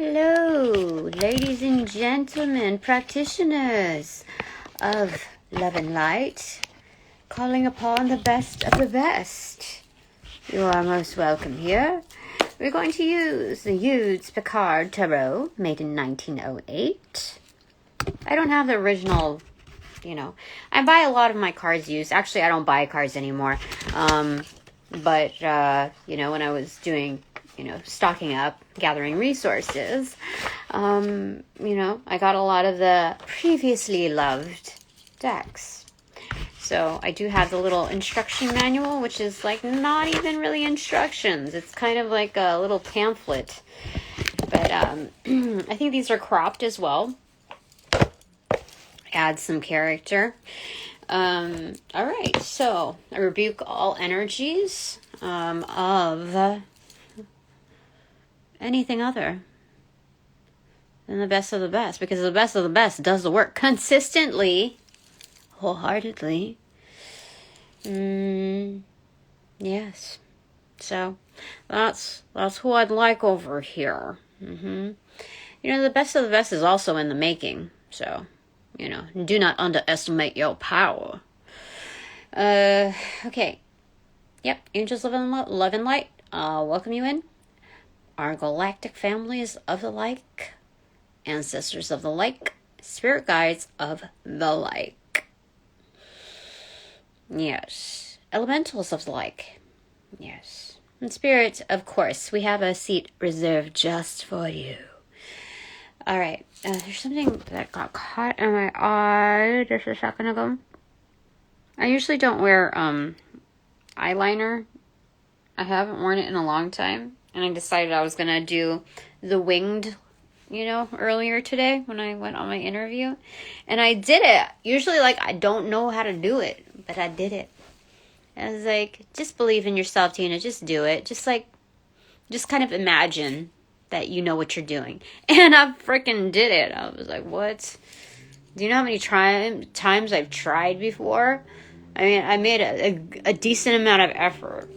Hello, ladies and gentlemen, practitioners of love and light, calling upon the best of the best. You are most welcome here. We're going to use the Eudes Picard Tarot, made in 1908. I don't have the original, I buy a lot of my cards used. Actually, I don't buy cards anymore. But when I was doing stocking up, gathering resources, I got a lot of the previously loved decks. So I do have the little instruction manual, which is like not even really instructions. It's kind of like a little pamphlet. But I think these are cropped as well. Add some character. All right, so I rebuke all energies of anything other than the best of the best, because the best of the best does the work consistently, wholeheartedly. Yes. So that's who I'd like over here. The best of the best is also in the making. So, do not underestimate your power. Okay. Yep. Angels of love and light. Welcome you in. Our galactic families of the like, ancestors of the like, spirit guides of the like. Yes. Elementals of the like. Yes. And spirit, of course, we have a seat reserved just for you. All right. There's something that got caught in my eye just a second ago. I usually don't wear eyeliner. I haven't worn it in a long time. And I decided I was going to do the winged, earlier today when I went on my interview. And I did it. Usually, I don't know how to do it. But I did it. I was like, just believe in yourself, Tina. Just do it. Just kind of imagine that you know what you're doing. And I freaking did it. I was like, what? Do you know how many times I've tried before? I mean, I made a decent amount of effort.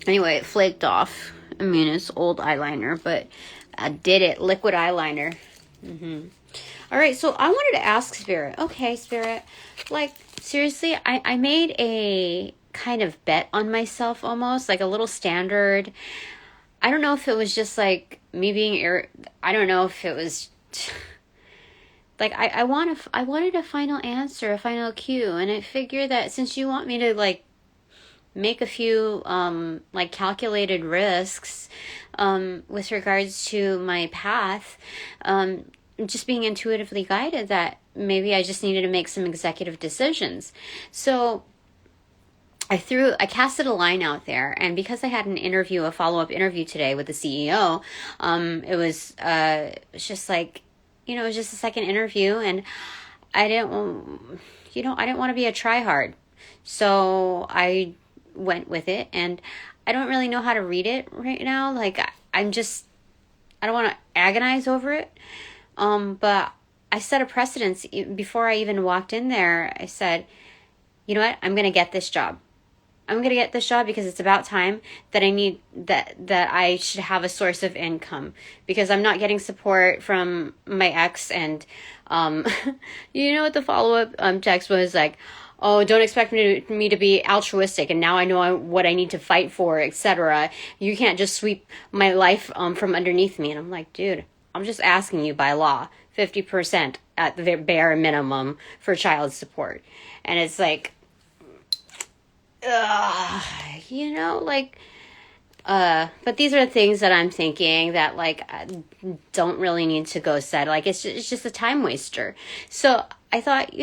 Anyway, it flaked off. I mean, it's old eyeliner, but I did it. Liquid eyeliner. All right, so I wanted to ask Spirit. Okay, Spirit. Seriously, I made a kind of bet on myself almost, like a little standard. I don't know if it was just me being I don't know if it was I wanted a final answer, a final cue, and I figured that since you want me to make a few calculated risks with regards to my path, just being intuitively guided, that maybe I just needed to make some executive decisions. So I casted a line out there, and because I had a follow-up interview today with the CEO, it was just it was just a second interview, and I didn't want to be a tryhard. So I went with it, and I don't really know how to read it right now. I don't want to agonize over it. But I set a precedence before I even walked in there. I said, you know what? I'm going to get this job. I'm going to get this job because it's about time that I need that I should have a source of income, because I'm not getting support from my ex. And, what the follow-up text was like, oh, don't expect me to be altruistic, and now I know what I need to fight for, etc. You can't just sweep my life from underneath me. And I'm like, dude, I'm just asking you by law, 50% at the bare minimum for child support. And it's like, but these are the things that I'm thinking that I don't really need to go set. It's just a time waster. So I thought,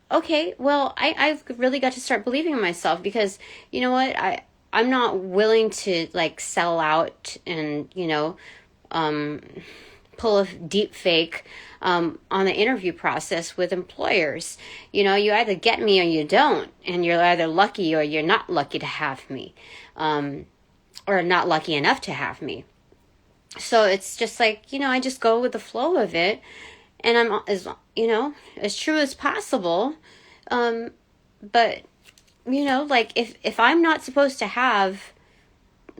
okay, well, I've really got to start believing in myself, because you know what, I'm not willing to sell out and pull a deep fake on the interview process with employers. You either get me or you don't, and you're either lucky or you're not lucky to have me, or not lucky enough to have me. So it's just I just go with the flow of it, and I'm as true as possible. But if I'm not supposed to have,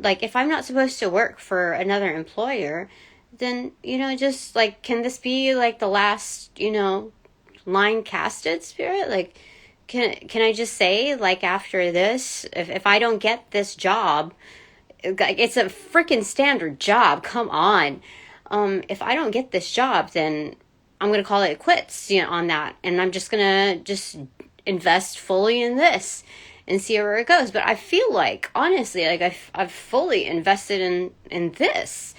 if I'm not supposed to work for another employer, then, just like, can this be like the last, line casted, Spirit? Like, can I just say, like, after this, if I don't get this job, it's a freaking standard job, come on. If I don't get this job, then I'm going to call it quits, on that. And I'm just going to just invest fully in this and see where it goes. But I feel like, honestly, like I've fully invested in this.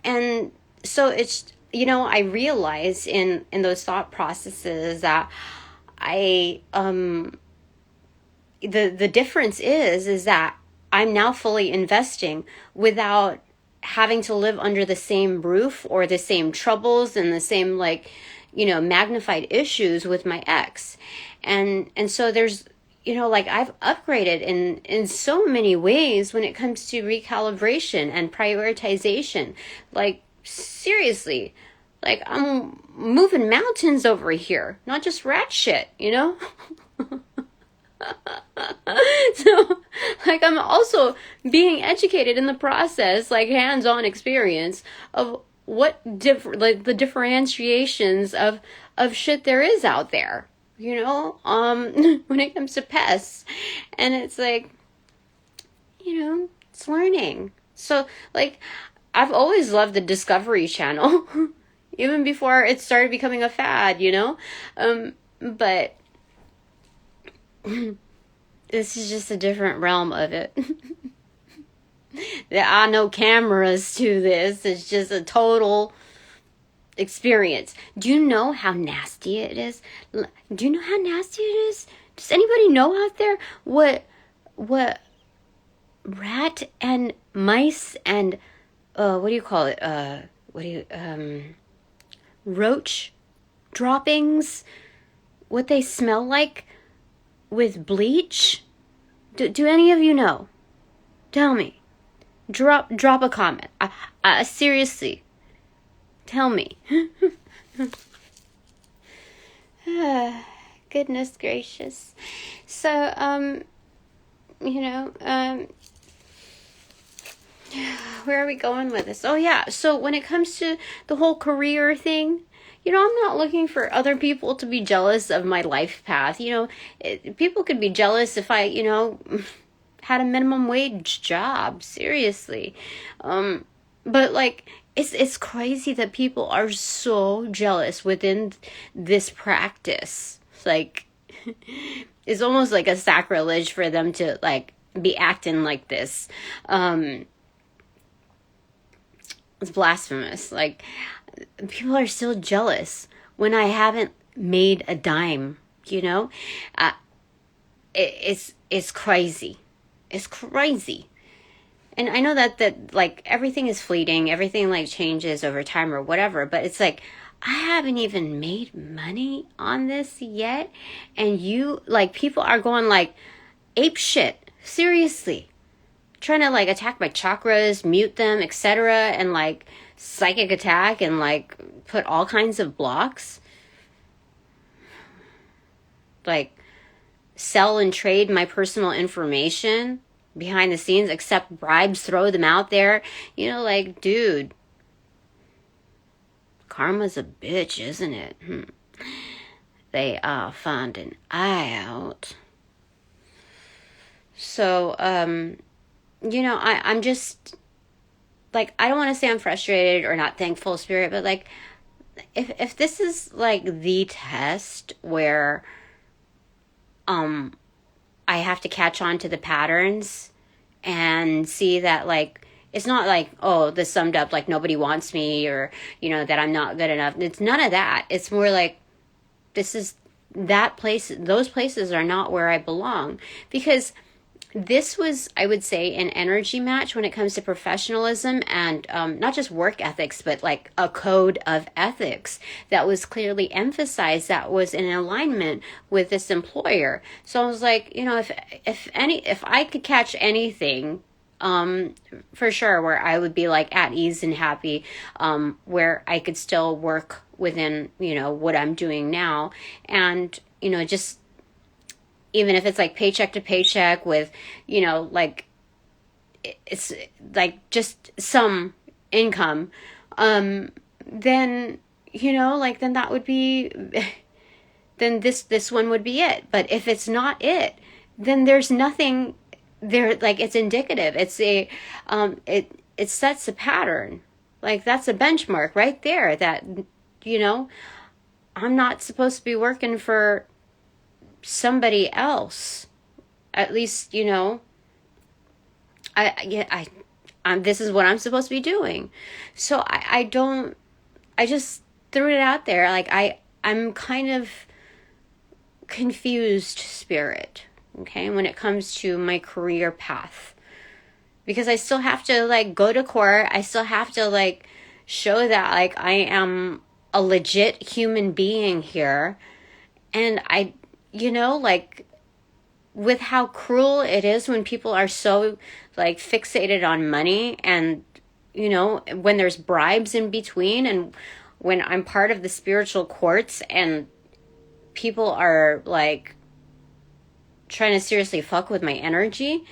And so it's, I realize in those thought processes that the difference is that I'm now fully investing without having to live under the same roof or the same troubles and the same, like, magnified issues with my ex. And so there's, like, I've upgraded in so many ways when it comes to recalibration and prioritization. Like, seriously, like, I'm moving mountains over here, not just rat shit, So, like, I'm also being educated in the process, like, hands-on experience of what like the differentiations of shit there is out there, when it comes to pests. And it's like, it's learning. So, like, I've always loved the Discovery Channel, even before it started becoming a fad, but this is just a different realm of it. There are no cameras to this. It's just a total experience. Do you know how nasty it is? Do you know how nasty it is? Does anybody know out there what rat and mice and what do you call it? Roach droppings, what they smell like with bleach? Do any of you know? Tell me. Drop a comment. Seriously. Tell me. Goodness gracious. So, where are we going with this? Oh yeah, so when it comes to the whole career thing, I'm not looking for other people to be jealous of my life path. People could be jealous if I, had a minimum wage job, seriously. But, like, it's crazy that people are so jealous within this practice. Like, it's almost like a sacrilege for them to, like, be acting like this. It's blasphemous. Like, people are still jealous when I haven't made a dime, it's crazy. It's crazy. And I know that like, everything is fleeting, everything, like, changes over time or whatever, but it's like, I haven't even made money on this yet, and people are going, like, ape shit, seriously, trying to, like, attack my chakras, mute them, etc., and, like, psychic attack and, like, put all kinds of blocks, like, sell and trade my personal information behind the scenes, accept bribes, throw them out there. Like, dude, karma's a bitch, isn't it? They are finding out. So, I'm just, like, I don't want to say I'm frustrated or not thankful, Spirit, but, like, if this is, like, the test where I have to catch on to the patterns and see that, like, it's not like, oh, this summed up, like, nobody wants me, or, that I'm not good enough. It's none of that. It's more like, this is that place. Those places are not where I belong, because this was, I would say, an energy match when it comes to professionalism and not just work ethics, but, like, a code of ethics that was clearly emphasized, that was in alignment with this employer. So I was like, if I could catch anything, for sure, where I would be, like, at ease and happy, where I could still work within, what I'm doing now, and, just, even if it's, like, paycheck to paycheck with, like, it's, like, just some income, then, like, then that would be, then this one would be it. But if it's not it, then there's nothing there. Like, it's indicative. It's it sets a pattern. Like, that's a benchmark right there that, I'm not supposed to be working for somebody else. At least, this is what I'm supposed to be doing. So I just threw it out there. Like, I'm kind of confused, spirit, okay, when it comes to my career path. Because I still have to, like, go to court. I still have to, like, show that, like, I am a legit human being here. And I, like, with how cruel it is when people are so, like, fixated on money, and, when there's bribes in between, and when I'm part of the spiritual courts and people are, like, trying to seriously fuck with my energy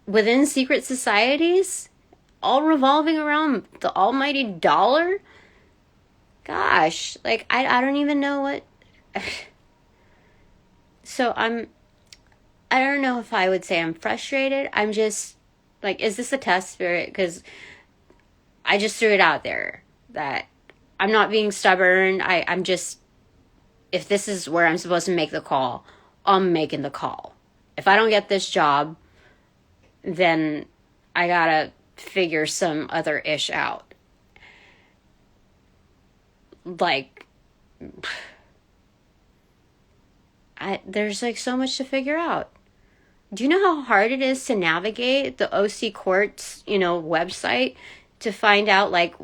within secret societies, all revolving around the almighty dollar. Gosh, like, I don't even know what. So I don't know if I would say I'm frustrated. I'm just, like, is this a test, spirit? Because I just threw it out there that I'm not being stubborn. I'm just, if this is where I'm supposed to make the call, I'm making the call. If I don't get this job, then I gotta figure some other ish out. Like, there's, like, so much to figure out. Do you know how hard it is to navigate the OC Courts, website to find out, like,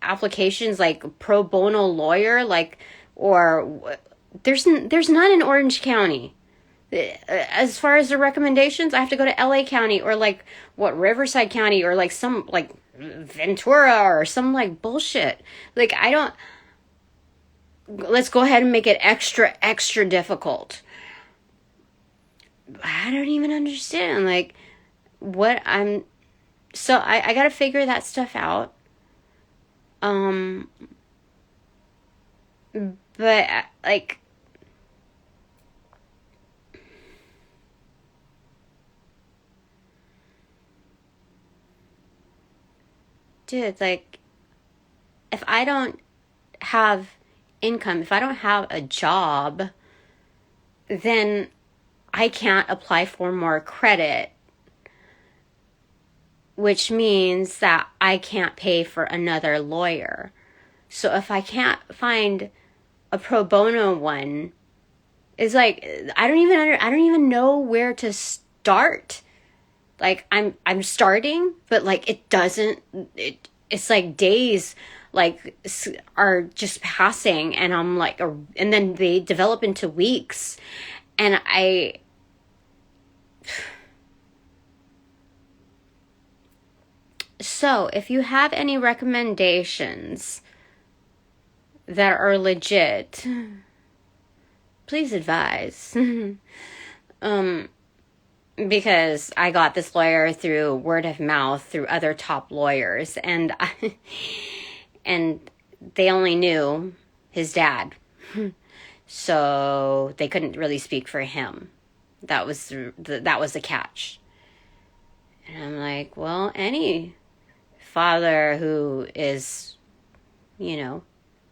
applications, like, pro bono lawyer, like, or there's none in Orange County. As far as the recommendations, I have to go to LA County, or, like, Riverside County, or, like, some, like, Ventura, or some, like, bullshit. Like, let's go ahead and make it extra, extra difficult. I don't even understand, like, so I gotta figure that stuff out. But, like, dude, like, if I don't have income, if I don't have a job, then I can't apply for more credit, which means that I can't pay for another lawyer. So if I can't find a pro bono one, it's like, I don't even know where to start. Like, I'm starting, but, like, it's like days, like, are just passing, and I'm like, and then they develop into weeks, and so if you have any recommendations that are legit, please advise. Because I got this lawyer through word of mouth, through other top lawyers, and and they only knew his dad, so they couldn't really speak for him. That was the catch. And I'm like, well, any father who is,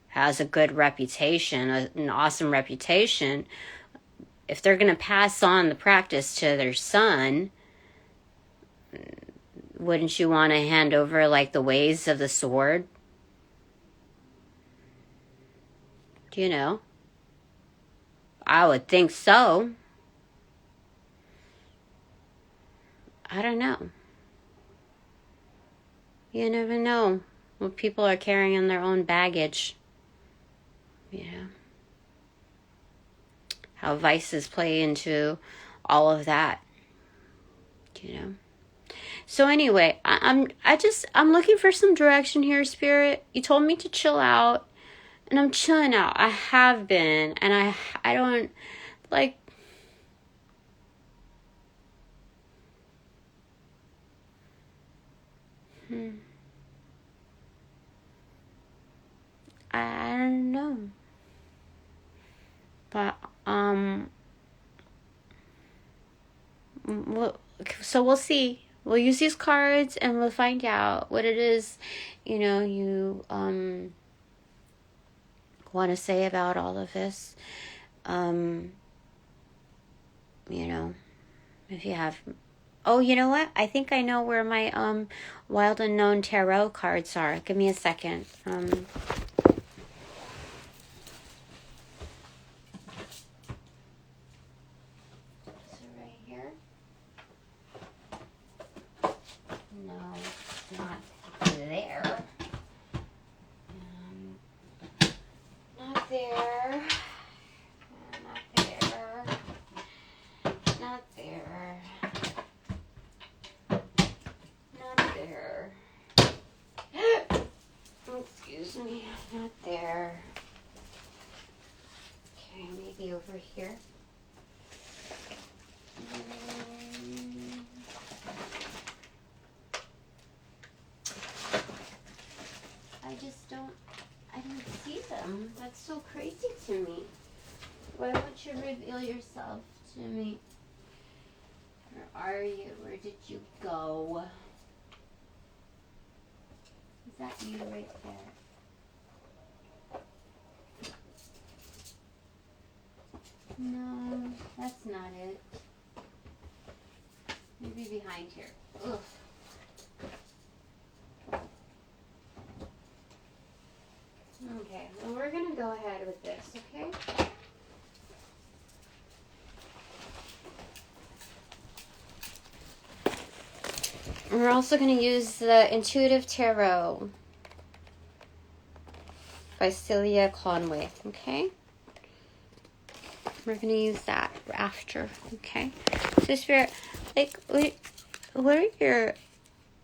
has a good reputation, an awesome reputation, if they're going to pass on the practice to their son, wouldn't you want to hand over, like, the ways of the sword? I would think so. I don't know. You never know what people are carrying in their own baggage. How vices play into all of that. So anyway, I'm looking for some direction here, spirit. You told me to chill out, and I'm chilling out. I have been, and I don't, like, I don't know. But, so we'll see. We'll use these cards and we'll find out what it is, you want to say about all of this. If you have... Oh, you know what? I think I know where my Wild Unknown Tarot cards are. Give me a second. Excuse me, not there. Okay, maybe over here. I don't see them. That's so crazy to me. Why won't you reveal yourself to me? Where are you? Where did you go? Is that you right there? No, that's not it. Maybe behind here. Ugh. Okay, well, we're going to go ahead with this, okay? We're also going to use the Intuitive Tarot by Celia Conway, okay? We're going to use that after, okay? So, Spirit, like, what are your...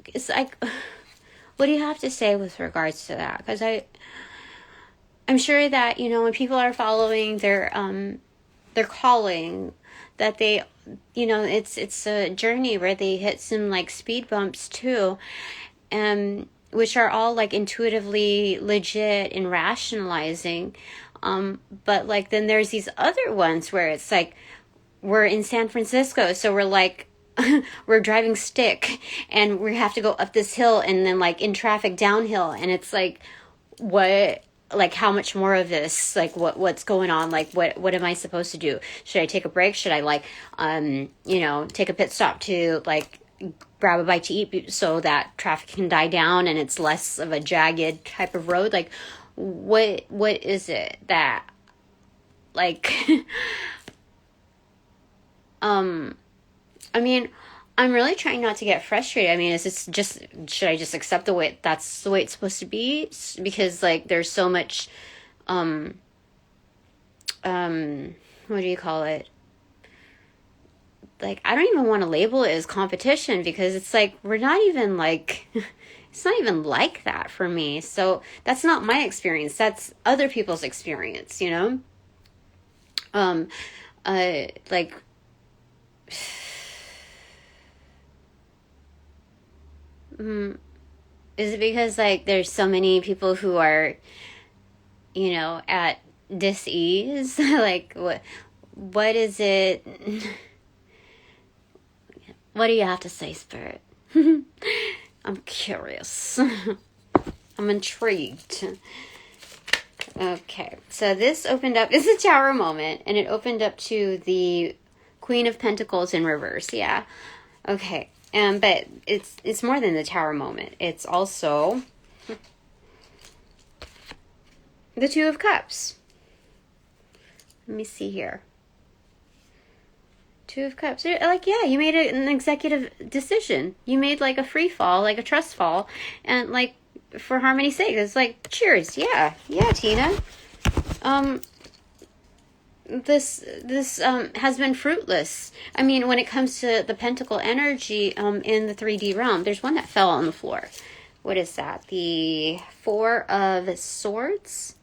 It's like... What do you have to say with regards to that? Because I'm sure that, when people are following their calling, that they, it's a journey where they hit some like speed bumps too, which are all like intuitively legit and rationalizing. But like then there's these other ones where it's like we're in San Francisco, so we're like we're driving stick and we have to go up this hill and then like in traffic downhill, and it's like what, like how much more of this, like what's going on, like what am I supposed to do? Should I take a break? Should I like take a pit stop to like grab a bite to eat so that traffic can die down and it's less of a jagged type of road? Like what is it that like I mean, I'm really trying not to get frustrated. I mean, should I just accept that's the way it's supposed to be? Because like there's so much, what do you call it? Like, I don't even want to label it as competition because it's like, we're not even like, it's not even like that for me. So that's not my experience. That's other people's experience, like, is it because like there's so many people who are at dis-ease? Like what is it? What do you have to say, Spirit? I'm curious. I'm intrigued. Okay, so this opened up, it's a Tower moment, and it opened up to the Queen of Pentacles in reverse. Yeah. Okay. But it's more than the Tower moment. It's also the Two of Cups. Let me see here. Two of Cups. Like, yeah, you made an executive decision. You made like a free fall, like a trust fall, and like for harmony's sake, it's like cheers. Yeah, Tina. This has been fruitless. I mean, when it comes to the pentacle energy in the 3D realm, there's one that fell on the floor. What is that? The Four of Swords?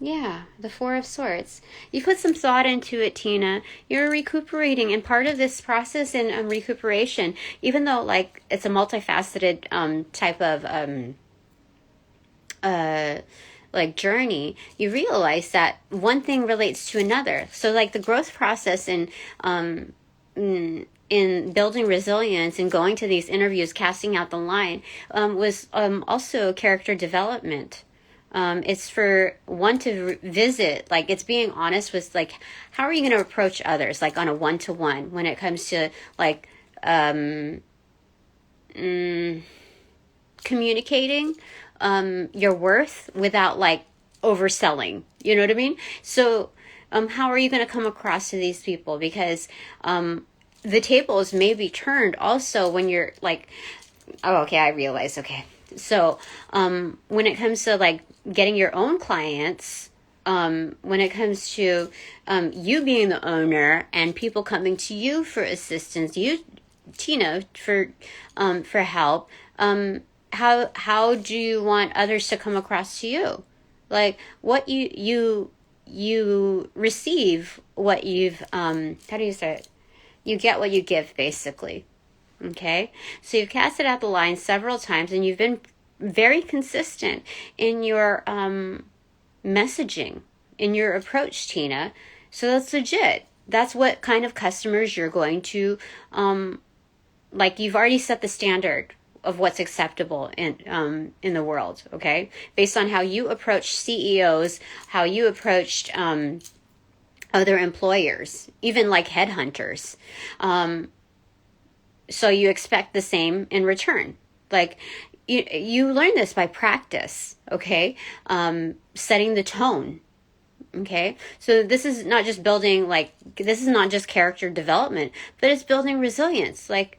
Yeah, the Four of Swords. You put some thought into it, Tina. You're recuperating, and part of this process in recuperation, even though like it's a multifaceted type of like journey, you realize that one thing relates to another. So like the growth process in building resilience and going to these interviews, casting out the line, was also character development. It's for one to visit, like it's being honest with like, how are you going to approach others, like on a one-to-one when it comes to like communicating your worth without like overselling, you know what I mean? So how are you going to come across to these people? Because the tables may be turned also when you're like, oh, okay, I realize, okay. So when it comes to like getting your own clients, when it comes to you being the owner and people coming to you for assistance, you, Tina, for help, how do you want others to come across to you? Like what you receive what you've how do you say it? You get what you give, basically. Okay? So you've casted out the line several times and you've been very consistent in your messaging, in your approach, Tina. So that's legit. That's what kind of customers you're going to like you've already set the standard of what's acceptable in the world, okay? Based on how you approach CEOs, how you approached other employers, even like headhunters. So you expect the same in return. Like you learn this by practice, okay? Setting the tone. Okay, so this is not just building, like, this is not just character development, but it's building resilience. Like,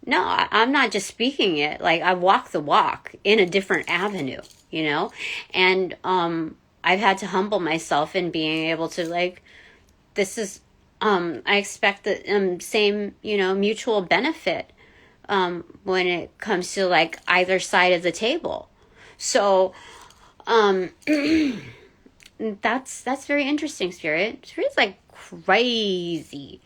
no, I'm not just speaking it. Like, I walk the walk in a different avenue, you know? And I've had to humble myself in being able to, like, this is, I expect the same, you know, mutual benefit when it comes to, like, either side of the table. So, that's very interesting, Spirit. Spirit's like crazy.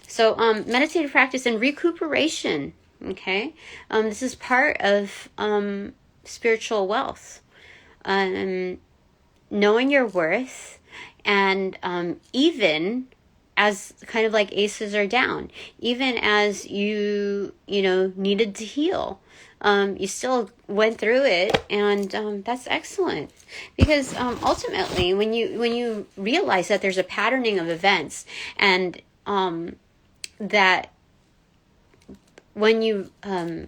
So meditative practice and recuperation. Okay, this is part of spiritual wealth. Knowing your worth, and even as kind of like aces are down, even as you know needed to heal, you still went through it, and that's excellent. Because ultimately, when you realize that there's a patterning of events, and that when you they're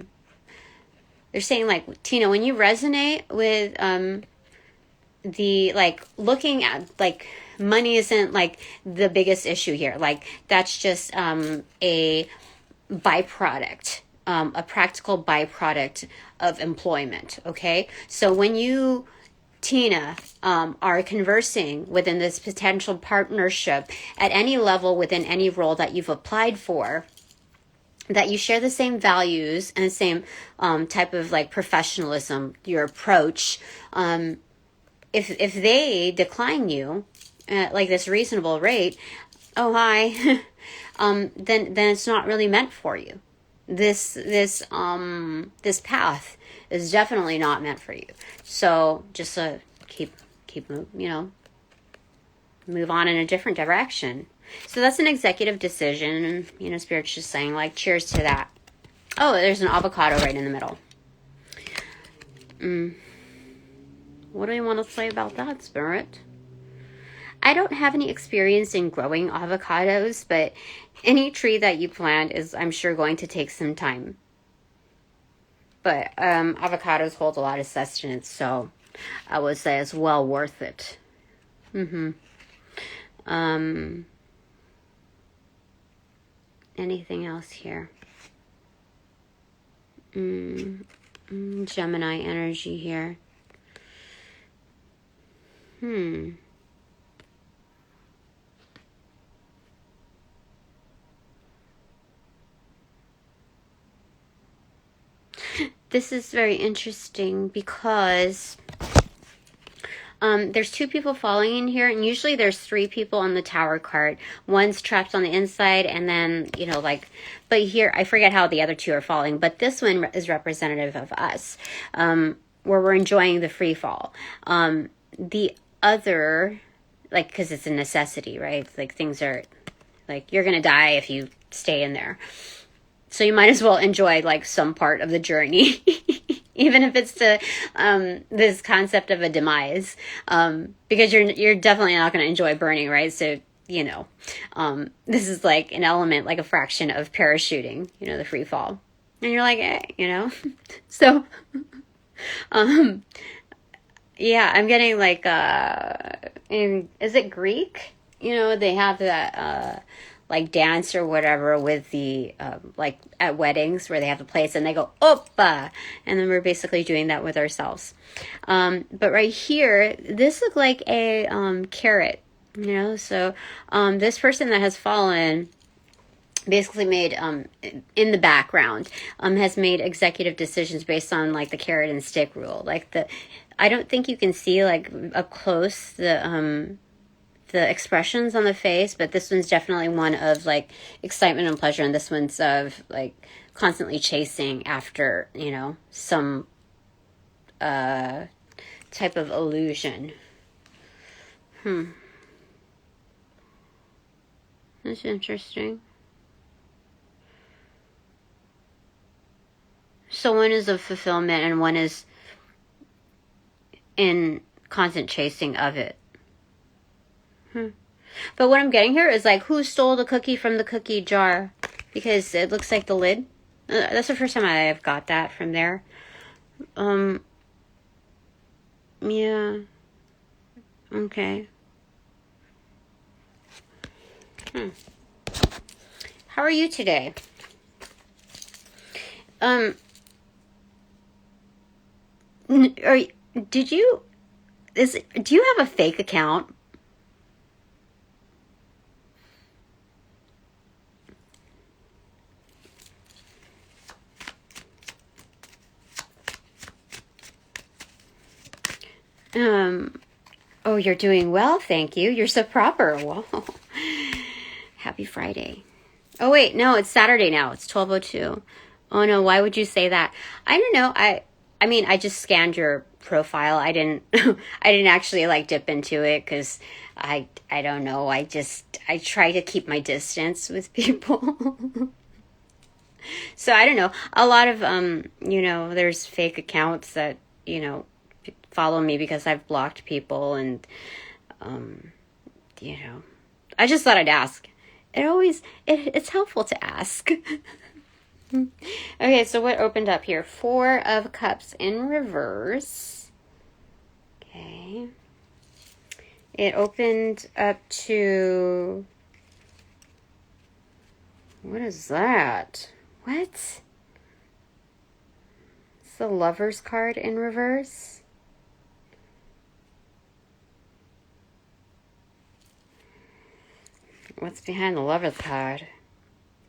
saying, like, Tina, when you resonate with the, like, looking at, like, money isn't like the biggest issue here, like that's just a byproduct, a practical byproduct of employment. Okay, so when you, Tina, are conversing within this potential partnership at any level within any role that you've applied for, that you share the same values and the same type of like professionalism, your approach, if they decline you at like this reasonable rate, oh hi, then it's not really meant for you. This path is definitely not meant for you. So just keep move on in a different direction. So that's an executive decision, and Spirit's just saying, like, cheers to that. Oh, there's an avocado right in the middle. What do you want to say about that, Spirit? I don't have any experience in growing avocados, but any tree that you plant is, I'm sure, going to take some time. But avocados hold a lot of sustenance, so I would say it's well worth it. Anything else here? Gemini energy here. This is very interesting because There's 2 people falling in here, and usually there's 3 people on the Tower card. One's trapped on the inside, and then, you know, like, but here, I forget how the other 2 are falling, but this one is representative of us, where we're enjoying the free fall. The other, like, because it's a necessity, right? Like, things are, like, you're going to die if you stay in there. So you might as well enjoy, like, some part of the journey. Even if it's to this concept of a demise, because you're definitely not going to enjoy burning, right? So, you know, this is like an element, like a fraction of parachuting, you know, the free fall. And you're like, you know. So, yeah, I'm getting like, is it Greek? You know, they have that, like dance or whatever with the like at weddings where they have the place and they go oppa, and then we're basically doing that with ourselves. But right here, this looked like a carrot, you know. So this person that has fallen basically made in the background has made executive decisions based on like the carrot and stick rule. Like I don't think you can see like up close the expressions on the face, but this one's definitely one of like excitement and pleasure, and this one's of like constantly chasing after, you know, some type of illusion. That's interesting. So one is of fulfillment and one is in constant chasing of it. But what I'm getting here is like, who stole the cookie from the cookie jar? Because it looks like the lid. That's the first time I've got that from there. Yeah. Okay. How are you today? Do you have a fake account? Oh, you're doing well, thank you. You're so proper. Whoa. Happy Friday. Oh wait, no, it's Saturday now. It's 12:02. Oh no, why would you say that? I don't know. I mean, I just scanned your profile. I didn't actually like dip into it because I don't know. I try to keep my distance with people. So I don't know. A lot of you know, there's fake accounts that, you know, follow me because I've blocked people, and you know, I just thought I'd ask. It's helpful to ask. Okay, so what opened up here? 4 of Cups in reverse. Okay. It opened up to, what is that? What? It's the Lover's card in reverse. What's behind the Lover's card?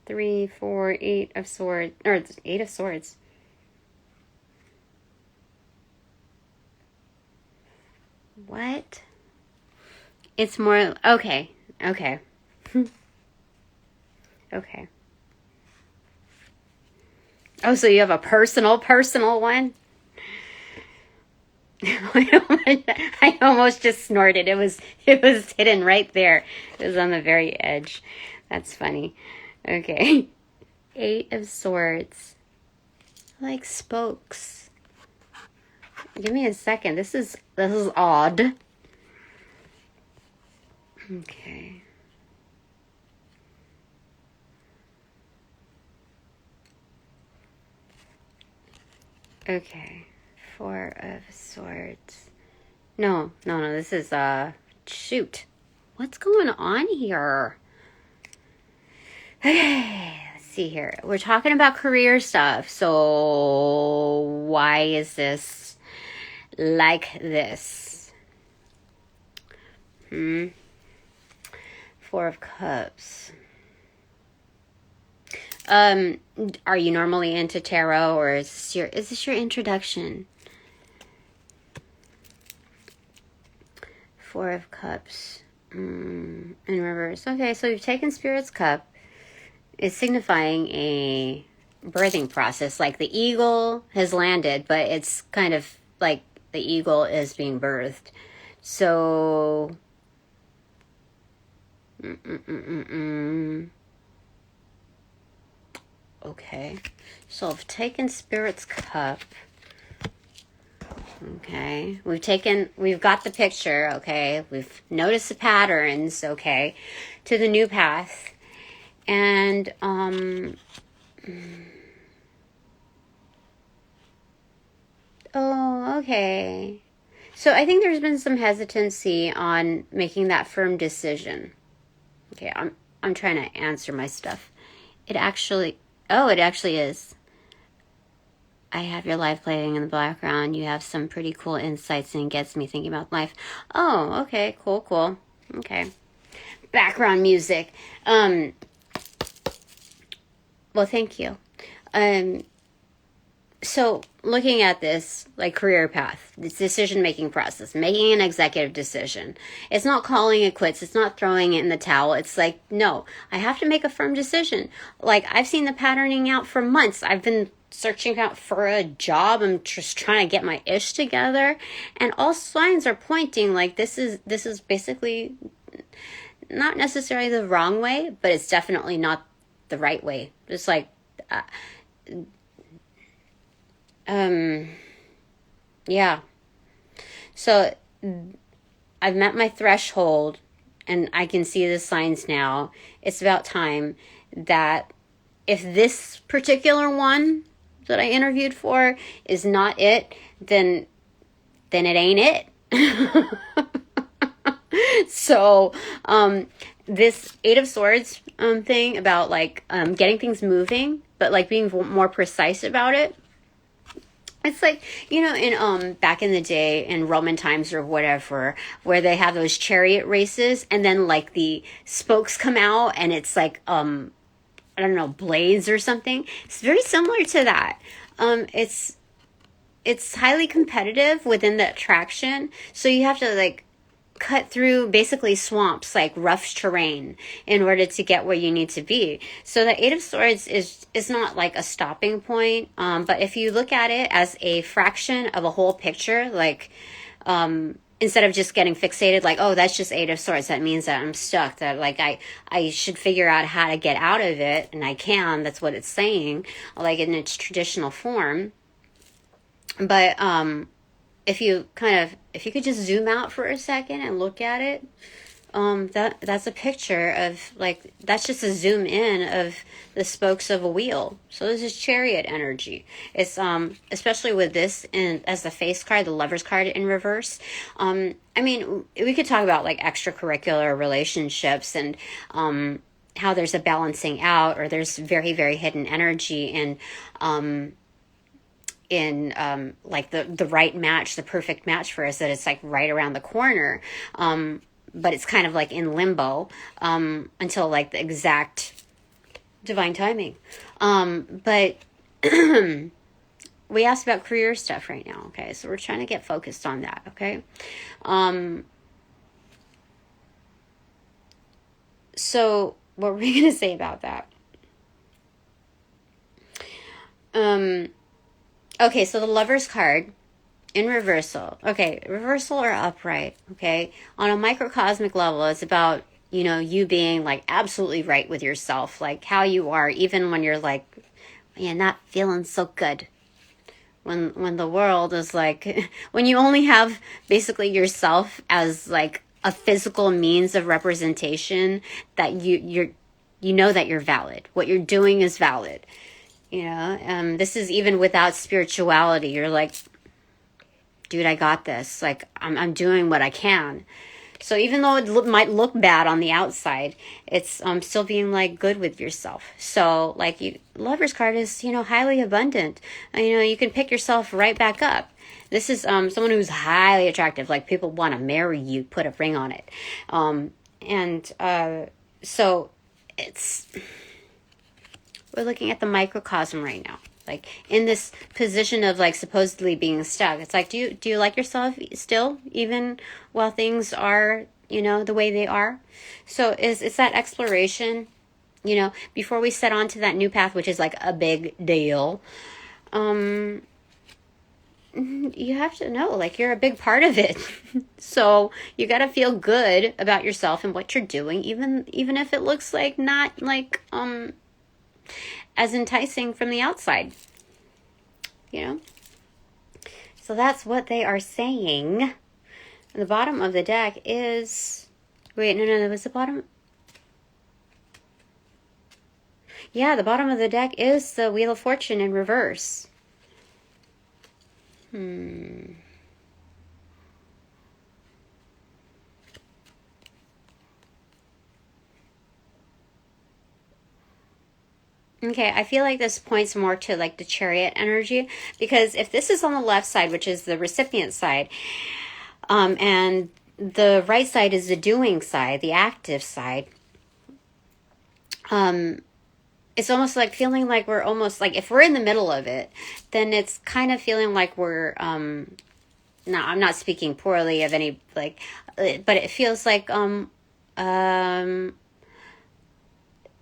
3, 4, 8 of swords, or 8 of swords. What? It's more, okay. Okay. Oh, so you have a personal one? I almost just snorted. It was hidden right there. It was on the very edge. That's funny. Okay. 8 of swords. Like spokes. Give me a second. This is odd. Okay. Okay. 4 of swords. No. This is, shoot. What's going on here? Okay, let's see here. We're talking about career stuff. So why is this like this? 4 of Cups. Are you normally into tarot, or is this your introduction? Four of Cups in reverse. Okay, so we've taken Spirit's cup. It's signifying a birthing process. Like the eagle has landed, but it's kind of like the eagle is being birthed. So... Okay, so I've taken Spirit's cup. Okay, we've got the picture. Okay, we've noticed the patterns. Okay, to the new path, and oh, okay. So I think there's been some hesitancy on making that firm decision. Okay, I'm trying to answer my stuff. It actually is. I have your life playing in the background. You have some pretty cool insights and it gets me thinking about life. Oh, okay, cool. Okay. Background music. Well, thank you. So looking at this, like career path, this decision-making process, making an executive decision, it's not calling it quits. It's not throwing it in the towel. It's like, no, I have to make a firm decision. Like I've seen the patterning out for months. I've been searching out for a job. I'm just trying to get my ish together. And all signs are pointing like this is basically not necessarily the wrong way, but it's definitely not the right way. Just like, yeah. So I've met my threshold and I can see the signs now. It's about time that if this particular one that I interviewed for is not it, then it ain't it. So, this Eight of Swords thing about like getting things moving, but like being more precise about it. It's like, in back in the day in Roman times or whatever, where they have those chariot races and then like the spokes come out and it's like I don't know, blades or something. It's very similar to that. It's highly competitive within the attraction, so you have to like cut through basically swamps, like rough terrain, in order to get where you need to be. So the Eight of Swords is not like a stopping point, but if you look at it as a fraction of a whole picture, like instead of just getting fixated like, oh, that's just Eight of Swords, that means that I'm stuck, that like I should figure out how to get out of it, and I can, that's what it's saying, like in its traditional form. But if you could just zoom out for a second and look at it, that's a picture of like, that's just a zoom in of the spokes of a wheel. So this is chariot energy. It's especially with this in as the face card, the Lover's card in reverse. I mean, we could talk about like extracurricular relationships and how there's a balancing out, or there's very, very hidden energy in like the right match, the perfect match for us, that it's like right around the corner, but it's kind of like in limbo until like the exact divine timing. But we asked about career stuff right now, okay? So we're trying to get focused on that, okay? So what were we going to say about that? Okay, so the Lover's card in reversal. Okay, reversal or upright, okay? On a microcosmic level, it's about, you being like absolutely right with yourself, like how you are, even when you're like, you're not feeling so good. When the world is like, when you only have basically yourself as like a physical means of representation, that you know that you're valid. What you're doing is valid. This is even without spirituality. You're like, dude, I got this. Like, I'm doing what I can. So even though it might look bad on the outside, it's still being like good with yourself. So like, Lover's card is, highly abundant. You can pick yourself right back up. This is someone who's highly attractive. Like, people want to marry you, put a ring on it. So we're looking at the microcosm right now. like in this position of like supposedly being stuck. It's like, do you like yourself still, even while things are, you know, the way they are? So it's that exploration, you know, before we set on to that new path, which is like a big deal. You have to know, like, you're a big part of it. So you got to feel good about yourself and what you're doing, even if it looks like not like as enticing from the outside, you know. So that's what they are saying. And the bottom of the deck is, wait, no, that was the bottom. Yeah, the bottom of the deck is the Wheel of Fortune in reverse. Okay, I feel like this points more to like the Chariot energy, because if this is on the left side, which is the recipient side, and the right side is the doing side, the active side, it's almost like feeling like we're almost like, if we're in the middle of it, then it's kind of feeling like we're, no, I'm not speaking poorly of any, like, but it feels like,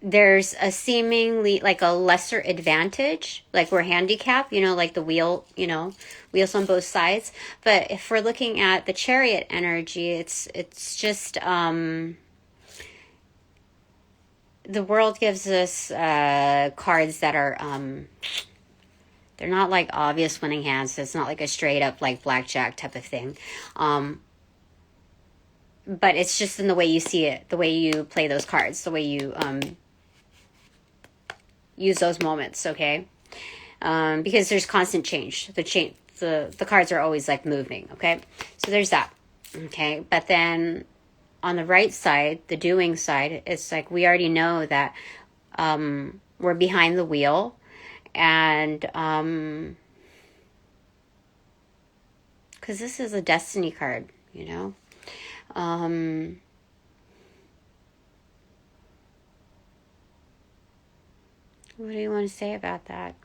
there's a seemingly like a lesser advantage, like we're handicapped, you know, like the wheel, you know, wheels on both sides. But if we're looking at the Chariot energy, it's just, the world gives us cards that are, they're not like obvious winning hands. So it's not like a straight up like blackjack type of thing. But it's just in the way you see it, the way you play those cards, the way you use those moments, okay? Because there's constant change. The cards are always like moving, okay? So there's that, okay? But then on the right side, the doing side, it's like we already know that we're behind the wheel, and because this is a destiny card, you know. What do you want to say about that?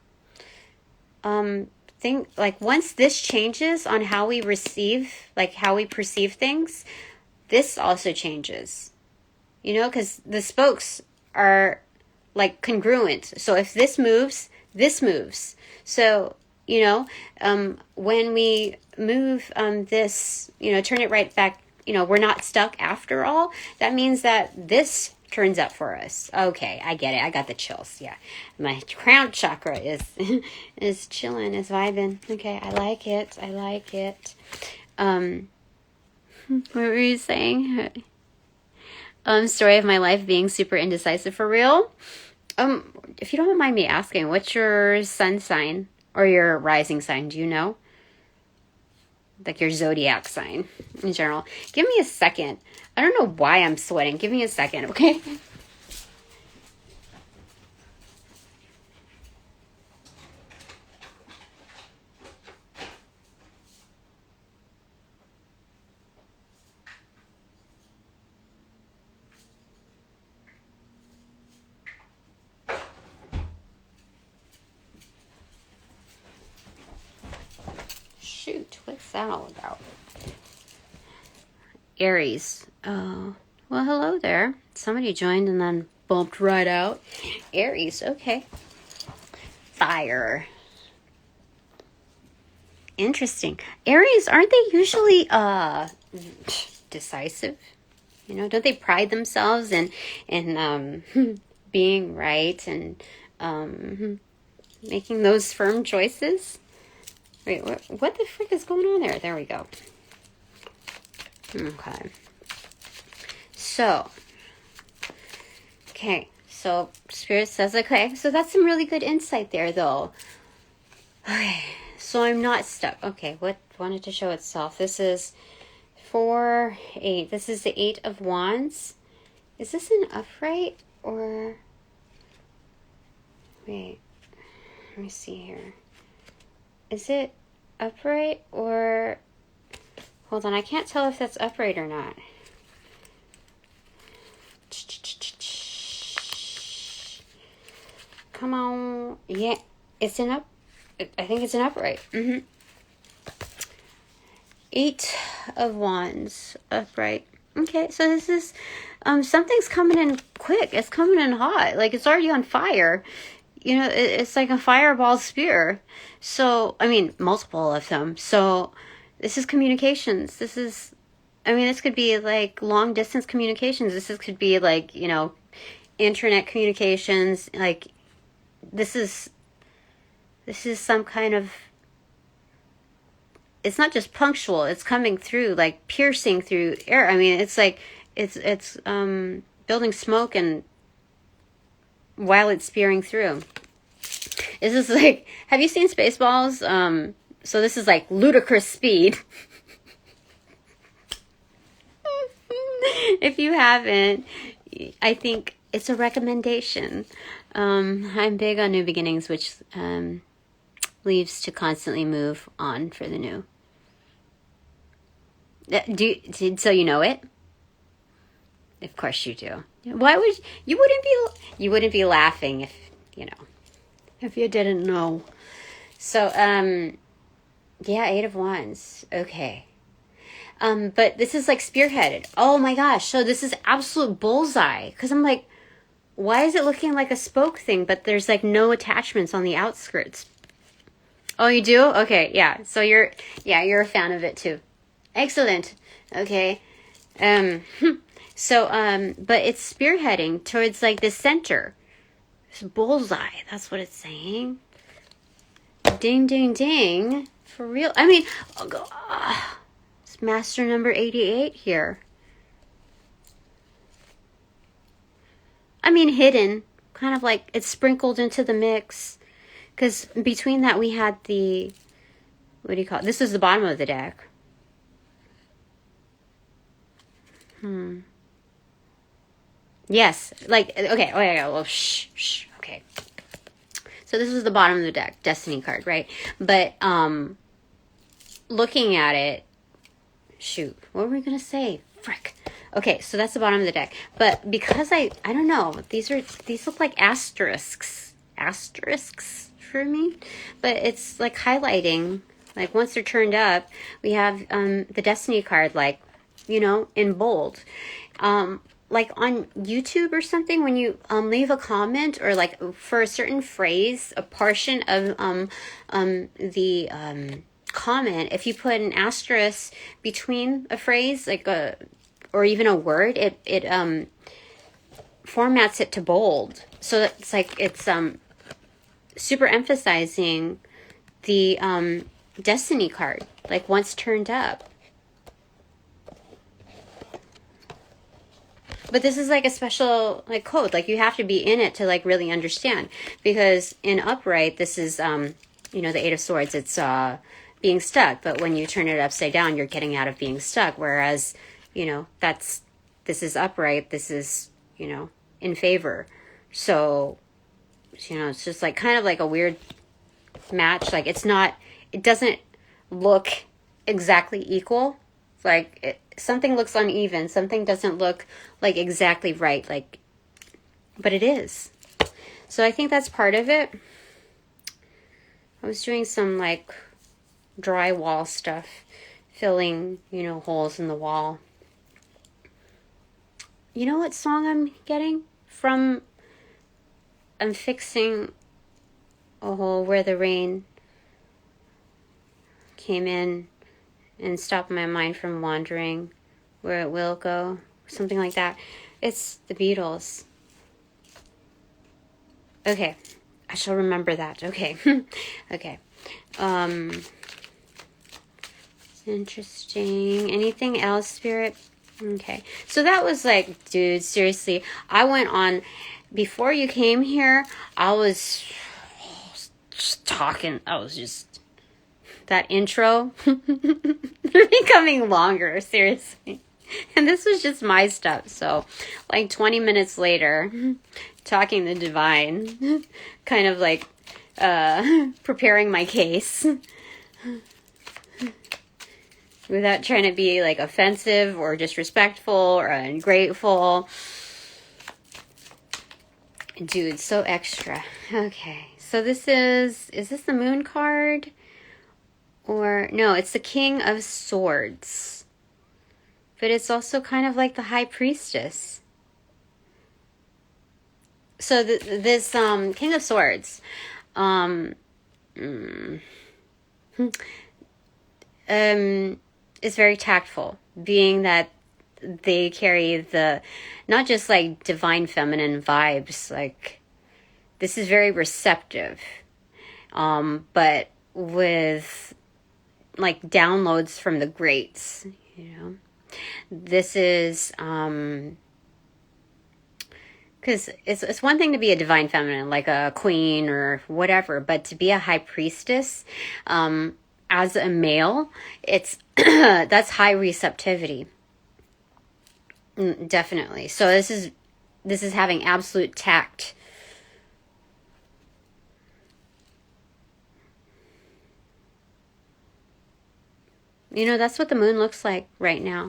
Think like once this changes on how we receive, like how we perceive things, this also changes, you know, because the spokes are like congruent. So if this moves, this moves. So, you know, when we move this, you know, turn it right back, you know, we're not stuck after all. That means that this turns up for us. Okay, I get it. I got the chills. Yeah, my crown chakra is is chilling, is vibing. Okay, I like it. I like it. What were you saying? Story of my life being super indecisive for real. If you don't mind me asking, what's your sun sign or your rising sign? Do you know? Like your zodiac sign in general. Give me a second. I don't know why I'm sweating. Give me a second, okay? Shoot, what's that all about? Aries. Oh, well, hello there. Somebody joined and then bumped right out. Aries, okay. Fire. Interesting. Aries, aren't they usually decisive? You know, don't they pride themselves in being right and making those firm choices? Wait, what the frick is going on there? There we go. Okay. So Spirit says, okay, so that's some really good insight there, though. Okay, so I'm not stuck. Okay, what wanted to show itself? This is 4, 8. This is the 8 of Wands. Is this an upright or... Wait, let me see here. Is it upright or... Hold on, I can't tell if that's upright or not. Come on. Yeah. It's an up. I think it's an upright. 8 of Wands, upright. Okay, so this is something's coming in quick. It's coming in hot. Like, it's already on fire. You know, it's like a fireball spear. So, I mean, multiple of them. So, this is communications. This is, I mean, this could be like long distance communications. Could be like, you know, internet communications. Like, this is some kind of, it's not just punctual, it's coming through, like piercing through air. I mean, it's like, it's building smoke and while it's spearing through. This is like, have you seen Spaceballs? So this is like ludicrous speed. If you haven't, I think it's a recommendation. I'm big on new beginnings, which leaves to constantly move on for the new. So you know it? Of course you do. Why would you wouldn't be laughing if, you know, if you didn't know. So yeah, 8 of Wands. Okay. But this is like spearheaded. Oh my gosh. So this is absolute bullseye. Because I'm like, why is it looking like a spoke thing, but there's like no attachments on the outskirts? Oh, you do? Okay, yeah. So you're a fan of it too. Excellent. Okay. So, but it's spearheading towards like the center. It's bullseye. That's what it's saying. Ding, ding, ding. For real. I mean, it's master number 88 here. I mean, hidden. Kind of like it's sprinkled into the mix. Because between that we had the, what do you call it? This is the bottom of the deck. Yes. Like, okay. Oh, yeah. Well, shh. Okay. So this is the bottom of the deck. Destiny card, right? But, looking at it, shoot. What were we going to say? Frick. Okay. So that's the bottom of the deck. But because I don't know. These look like asterisks. Asterisks for me. But it's like highlighting. Like once they're turned up, we have, the Destiny card, like, you know, in bold. Like on YouTube or something, when you leave a comment or like for a certain phrase, a portion of the comment, if you put an asterisk between a phrase, like or even a word, it formats it to bold. So it's like it's super emphasizing the Destiny card, like once turned up. But this is like a special like code. Like you have to be in it to like really understand. Because in upright, this is, you know, the 8 of Swords. It's being stuck. But when you turn it upside down, you're getting out of being stuck. Whereas, you know, this is upright. This is, you know, in favor. So, you know, it's just like kind of like a weird match. Like it doesn't look exactly equal. Like something looks uneven. Something doesn't look like exactly right. Like, but it is. So I think that's part of it. I was doing some like drywall stuff, filling, you know, holes in the wall. You know what song I'm getting from? I'm fixing a hole where the rain came in and stop my mind from wandering where it will go. Something like that. It's the Beatles. Okay. I shall remember that. Okay. Okay. Interesting. Anything else, Spirit? Okay. So that was like, dude, seriously. I went on, before you came here, I was just talking. I was just, that intro becoming longer, seriously. And this was just my stuff. So like 20 minutes later, talking the divine, kind of like preparing my case without trying to be like offensive or disrespectful or ungrateful. Dude, so extra. Okay, So this is this the Moon card? Or, no, it's the King of Swords. But it's also kind of like the High Priestess. So this King of Swords is very tactful, being that they carry the, not just like divine feminine vibes, like this is very receptive, but with like downloads from the greats, you know. This is because it's one thing to be a divine feminine, like a queen or whatever, but to be a high priestess, as a male, it's that's high receptivity. Definitely. So this is having absolute tact. You know, that's what the moon looks like right now.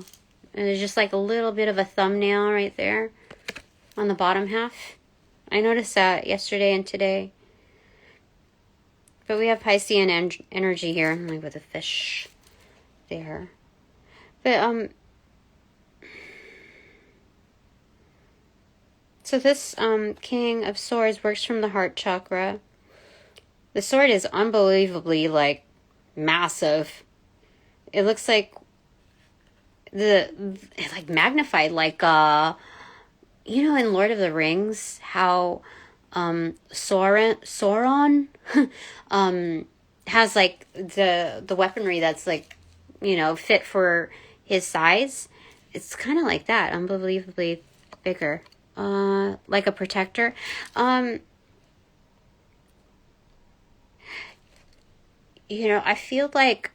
And there's just like a little bit of a thumbnail right there on the bottom half. I noticed that yesterday and today. But we have Piscean energy here, like with a fish there. But so this King of Swords works from the heart chakra. The sword is unbelievably like massive. It looks like it's like magnified, like you know, in Lord of the Rings, how Sauron has like the weaponry that's like, you know, fit for his size. It's kind of like that, unbelievably bigger, like a protector. You know, I feel like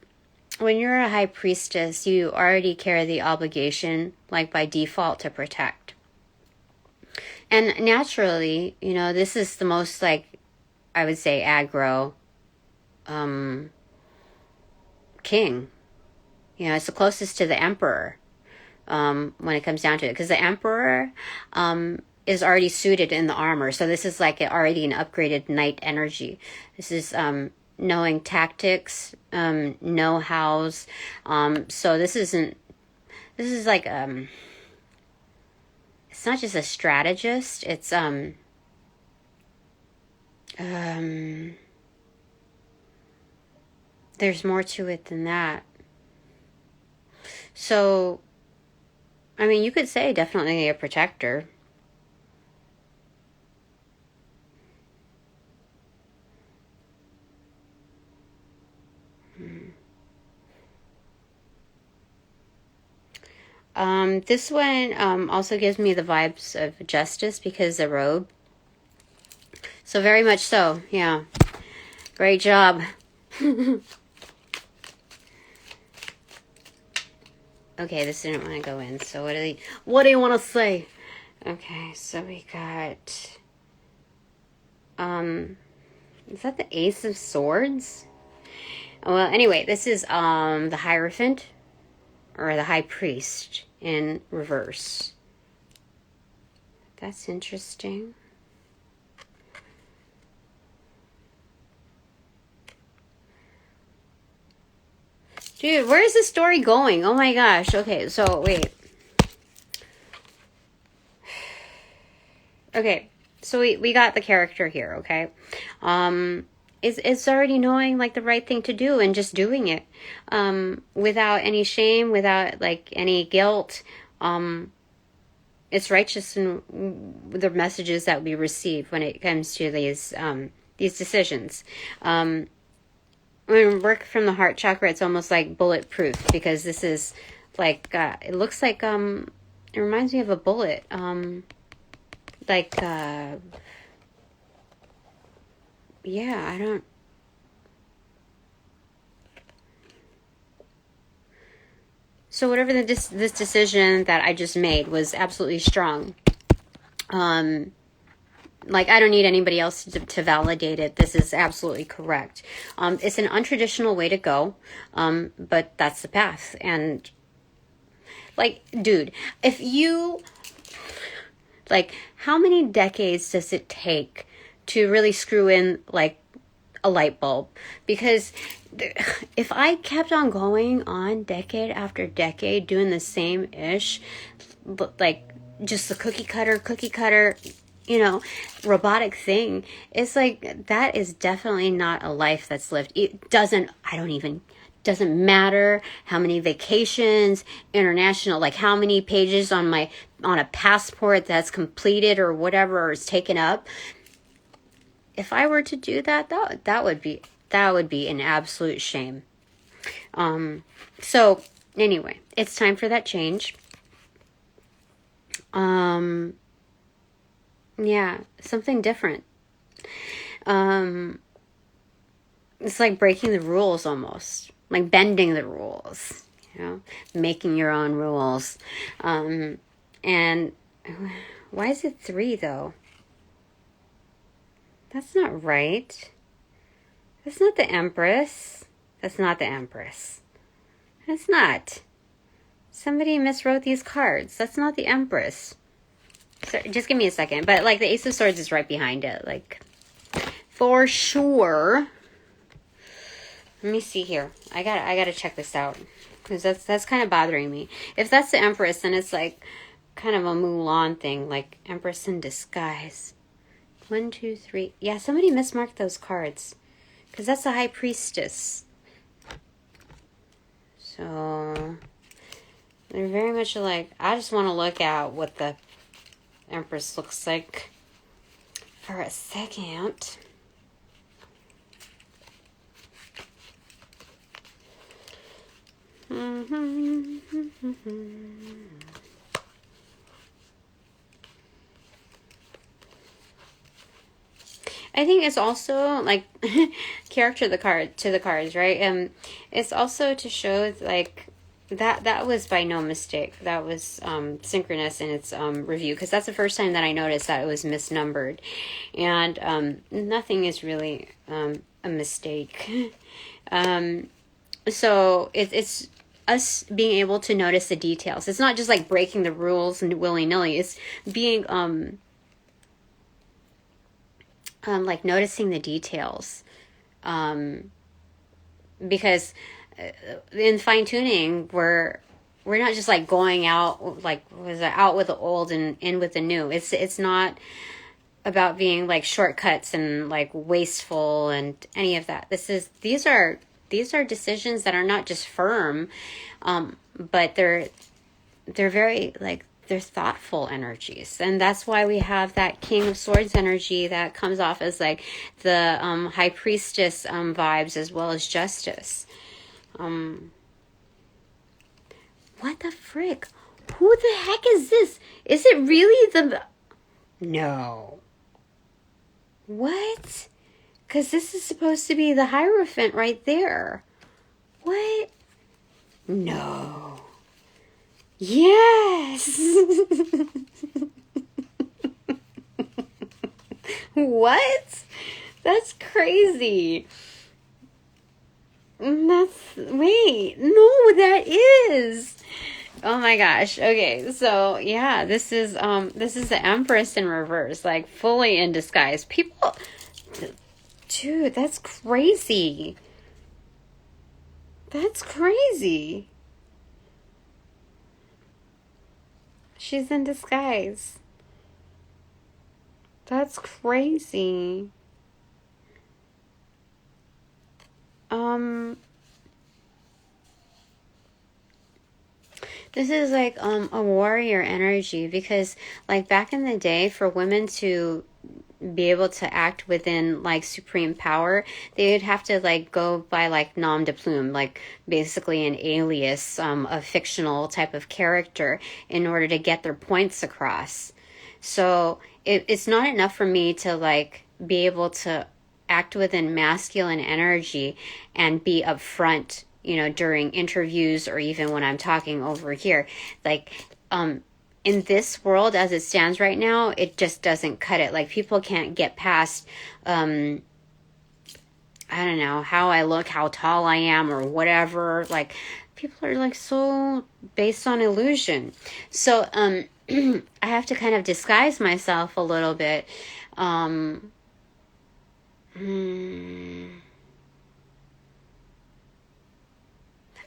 when you're a high priestess, you already carry the obligation, like by default, to protect. And naturally, you know, this is the most, like, I would say, aggro king. You know, it's the closest to the emperor when it comes down to it. Because the emperor is already suited in the armor. So this is like already an upgraded knight energy. This is knowing tactics, know-hows. So this is like it's not just a strategist, it's there's more to it than that. So I mean, you could say definitely a protector. This one also gives me the vibes of justice because the robe. So very much so, yeah. Great job. Okay, this didn't want to go in. So what do you want to say? Okay, so we got is that the Ace of Swords? Well, anyway, this is the Hierophant or the High Priest in reverse. That's interesting. Dude, where is this story going? Oh my gosh. Okay, so wait. Okay, so we got the character here, okay? It's already knowing like the right thing to do and just doing it. Without any shame, without like any guilt. It's righteous in the messages that we receive when it comes to these decisions. When we work from the heart chakra, it's almost like bulletproof because this is like it looks like it reminds me of a bullet. Like yeah, I don't. So whatever this decision that I just made was absolutely strong. Like I don't need anybody else to validate it. This is absolutely correct. It's an untraditional way to go, but that's the path. And like, dude, if you like, how many decades does it take to really screw in like a light bulb, because if I kept on going on decade after decade doing the same ish, like just the cookie cutter, you know, robotic thing, it's like that is definitely not a life that's lived. It doesn't matter how many vacations, international, like how many pages on a passport that's completed or whatever, or is taken up. If I were to do that, that would be an absolute shame. So anyway, it's time for that change. Yeah, something different. It's like breaking the rules almost, like bending the rules, you know, making your own rules. And why is it 3 though? That's not right. That's not the Empress. That's not the Empress. That's not. Somebody miswrote these cards. That's not the Empress. Sorry, just give me a second. But like the Ace of Swords is right behind it. Like for sure. Let me see here. I gotta check this out. Because that's kind of bothering me. If that's the Empress, then it's like kind of a Mulan thing. Like Empress in disguise. 1, 2, 3. Yeah, somebody mismarked those cards. Because that's the High Priestess. So they're very much like, I just want to look at what the Empress looks like for a second. I think it's also like character to the cards, right? It's also to show like that was by no mistake. That was synchronous in its review, because that's the first time that I noticed that it was misnumbered, and nothing is really a mistake. So it's us being able to notice the details. It's not just like breaking the rules and willy-nilly. It's being like noticing the details, because in fine-tuning we're not just like going out like out with the old and in with the new. It's not about being like shortcuts and like wasteful and any of that. These are decisions that are not just firm, but they're very like, they're thoughtful energies. And that's why we have that King of Swords energy that comes off as like the High Priestess vibes, as well as Justice. What the frick? Who the heck is this? Is it really the... No. What? Because this is supposed to be the Hierophant right there. What? No. Yes. What? That's crazy. Wait, no, that is. Oh my gosh. Okay, so yeah, this is the Empress in reverse, like fully in disguise. People, dude, that's crazy. That's crazy. She's in disguise. That's crazy. This is like a warrior energy, because like back in the day, for women to be able to act within like supreme power, they'd have to like go by like nom de plume, like basically an alias, a fictional type of character, in order to get their points across. So it's not enough for me to like be able to act within masculine energy and be upfront, you know, during interviews or even when I'm talking over here. Like, in this world as it stands right now, it just doesn't cut it. Like, people can't get past, I don't know, how I look, how tall I am, or whatever. Like, people are like so based on illusion. So, I have to kind of disguise myself a little bit, I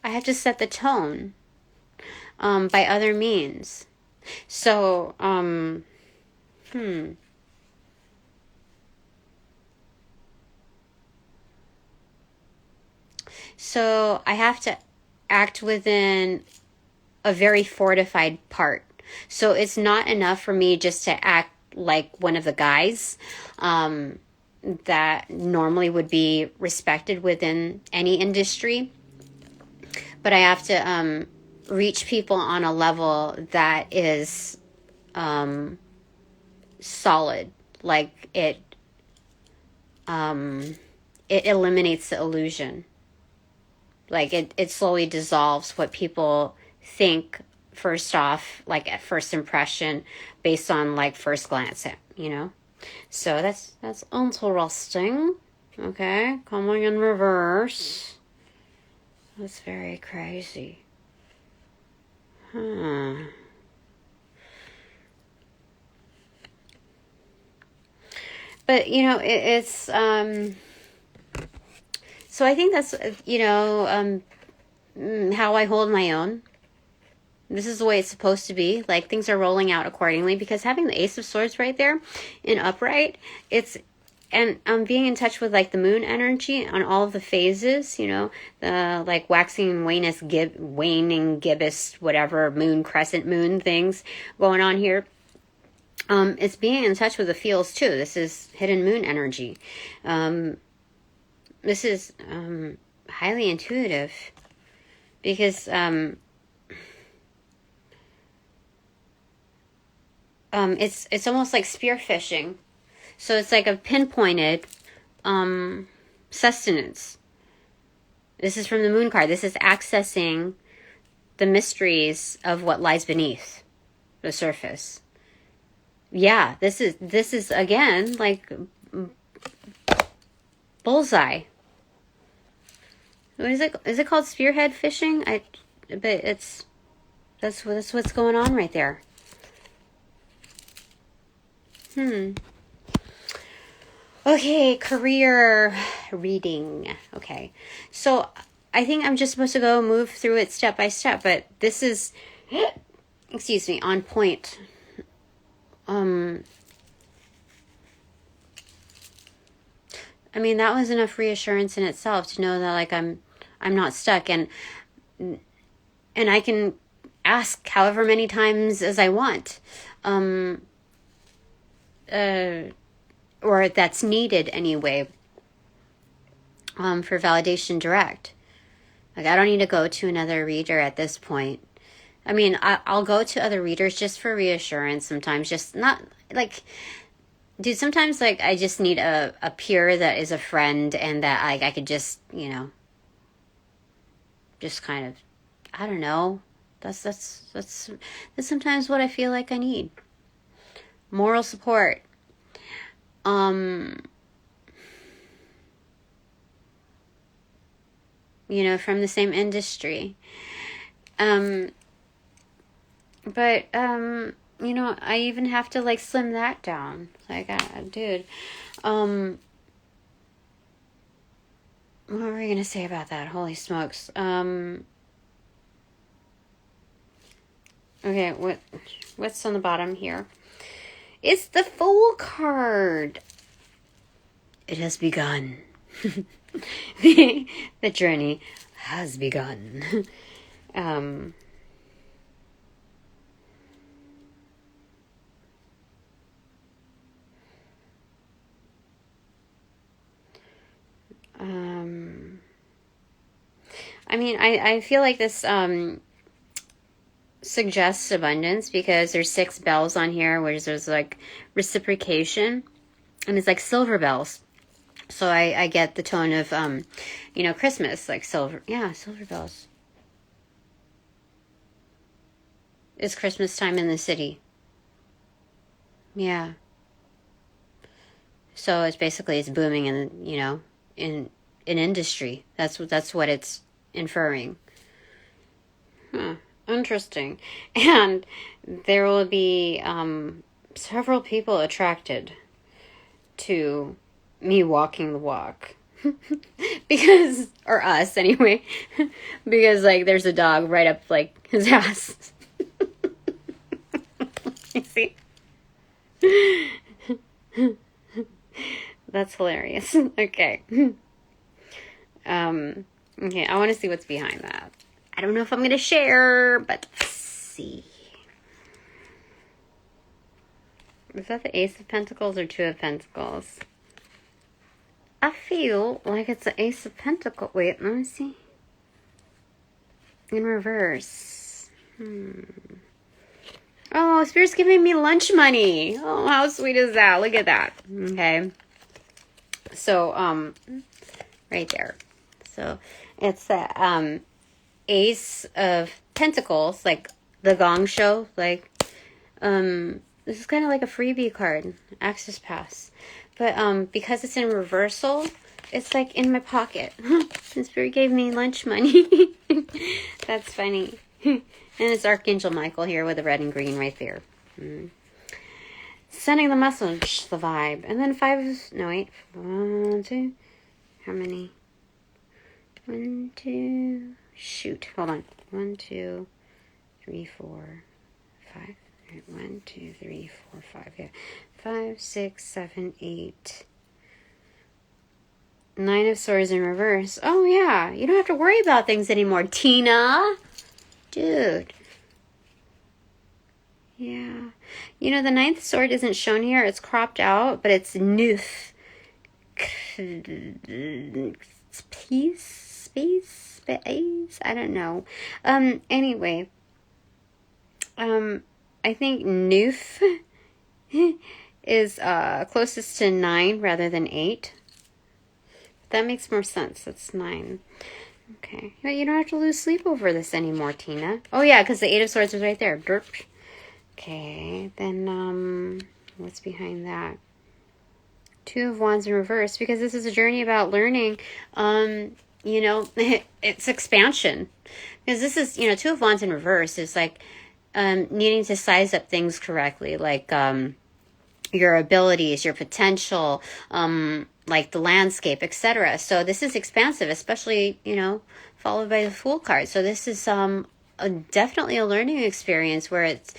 have to set the tone by other means. So, So I have to act within a very fortified part. So it's not enough for me just to act like one of the guys that normally would be respected within any industry. But I have to reach people on a level that is solid. Like it eliminates the illusion. Like it slowly dissolves what people think first off, like at first impression, based on like first glance at, So that's interesting. Okay, coming in reverse. That's very crazy. But it's so I think that's how I hold my own. This is the way it's supposed to be. Like, things are rolling out accordingly, because having the Ace of Swords right there in upright, and I'm being in touch with like the moon energy on all of the phases, the like waxing and waning gibbous, whatever, moon, crescent moon things going on here. It's being in touch with the feels too. This is hidden moon energy. This is highly intuitive, because it's almost like spearfishing. So it's like a pinpointed sustenance. This is from the moon card. This is accessing the mysteries of what lies beneath the surface. Yeah, this is again like bullseye. What is it? Is it called spearhead fishing? But that's what's going on right there. Okay, career reading. Okay, so I think I'm just supposed to move through it step by step, but this is, excuse me, on point. I mean, that was enough reassurance in itself to know that like I'm not stuck, and I can ask however many times as I want, or that's needed anyway, for validation direct. Like, I don't need to go to another reader at this point. I mean, I'll go to other readers just for reassurance sometimes, just not like, dude, sometimes like I just need a peer that is a friend, and that like I could just, just kind of, I don't know. That's sometimes what I feel like I need. Moral support. From the same industry. But I even have to like slim that down. Like, dude, what were we gonna say about that? Holy smokes. Okay, what's on the bottom here? It's the Fool card. It has begun. The journey has begun. I mean, I feel like this suggests abundance, because there's 6 bells on here, where there's like reciprocation, and it's like silver bells. So I get the tone of Christmas, like silver bells. It's Christmas time in the city. Yeah. So it's booming in in industry. That's what it's inferring. Interesting. And there will be several people attracted to me walking the walk. Because, or us anyway, because like there's a dog right up like his ass. You see? That's hilarious. Okay. Okay, I want to see what's behind that. I don't know if I'm going to share, but let's see. Is that the Ace of Pentacles or Two of Pentacles? I feel like it's the Ace of Pentacles. Wait, let me see. In reverse. Oh, Spirit's giving me lunch money. Oh, how sweet is that? Look at that. Okay. So, right there. So, it's the Ace of Pentacles, like the Gong Show. Like, this is kind of like a freebie card. Access Pass. But because it's in reversal, it's like in my pocket. Spirit gave me lunch money. That's funny. And it's Archangel Michael here with the red and green right there. Sending the message, the vibe. And then 5, no wait. 1, 2, how many? 1, 2, shoot, hold on. 1, 2, 3, 4, 5. 1, 2, 3, 4, 5. Yeah. 5, 6, 7, 8. 9 of Swords in reverse. Oh, yeah. You don't have to worry about things anymore, Tina. Dude. Yeah. You know, the 9th sword isn't shown here. It's cropped out, but it's Nuth. Peace? Space? I don't know. Anyway. I think Nuth is closest to 9 rather than 8. That makes more sense. That's 9. Okay. But you don't have to lose sleep over this anymore, Tina. Oh, yeah, because the 8 of Swords is right there. Derp. Okay. Then, what's behind that? 2 of Wands in reverse. Because this is a journey about learning. You know, it's expansion. Because this is, you know, 2 of Wands in reverse is like needing to size up things correctly. Like, your abilities, your potential, like the landscape, etc. So this is expansive, especially, you know, followed by the Fool card. So this is definitely a learning experience where it's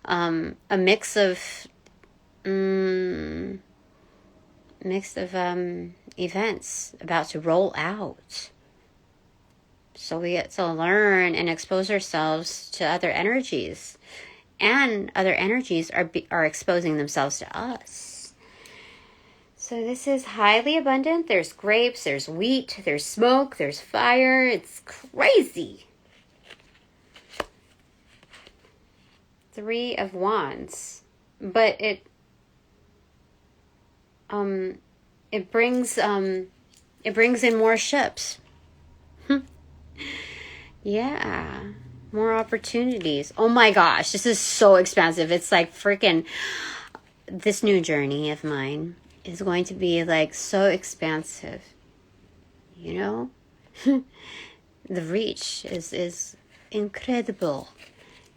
a mix of events about to roll out. So we get to learn and expose ourselves to other energies, and other energies are exposing themselves to us. So this is highly abundant. There's grapes, there's wheat, there's smoke, there's fire. It's crazy. 3 of Wands. But it brings in more ships. Yeah. More opportunities. Oh my gosh, this is so expansive. It's like freaking, this new journey of mine is going to be like so expansive. You know? The reach is incredible.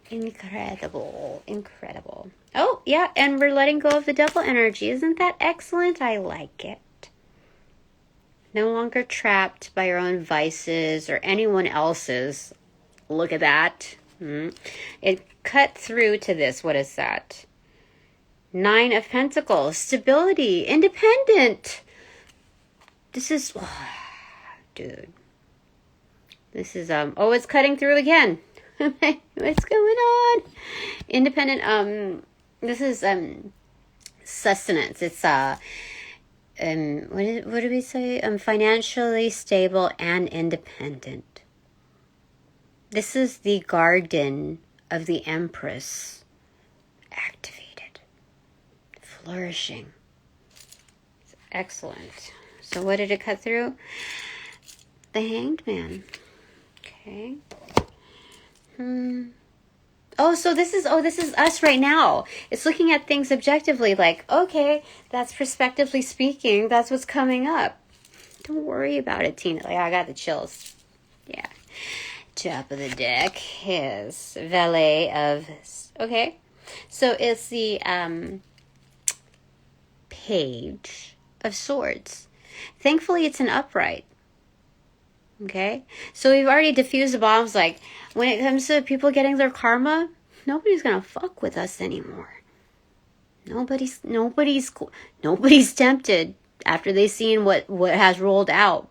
Incredible. Oh, yeah, and we're letting go of the devil energy. Isn't that excellent? I like it. No longer trapped by your own vices or anyone else's. Look at that. It cut through to this. What is that? 9 of Pentacles. Stability. Independent. This is... Oh, dude. This is... Oh, it's cutting through again. What's going on? Independent... This is... sustenance. It's... what did we say? Financially stable and independent. This is the garden of the Empress activated. Flourishing. It's excellent. So what did it cut through? The Hanged Man. Okay. Oh, so this is us right now. It's looking at things objectively, like, okay, that's prospectively speaking, that's what's coming up. Don't worry about it, Tina. Like, I got the chills. Yeah. Top of the deck is Valet of... Okay. So it's the Page of Swords. Thankfully, it's an upright. Okay? So we've already diffused the bombs. Like, when it comes to people getting their karma, nobody's gonna fuck with us anymore. Nobody's tempted after they've seen what has rolled out.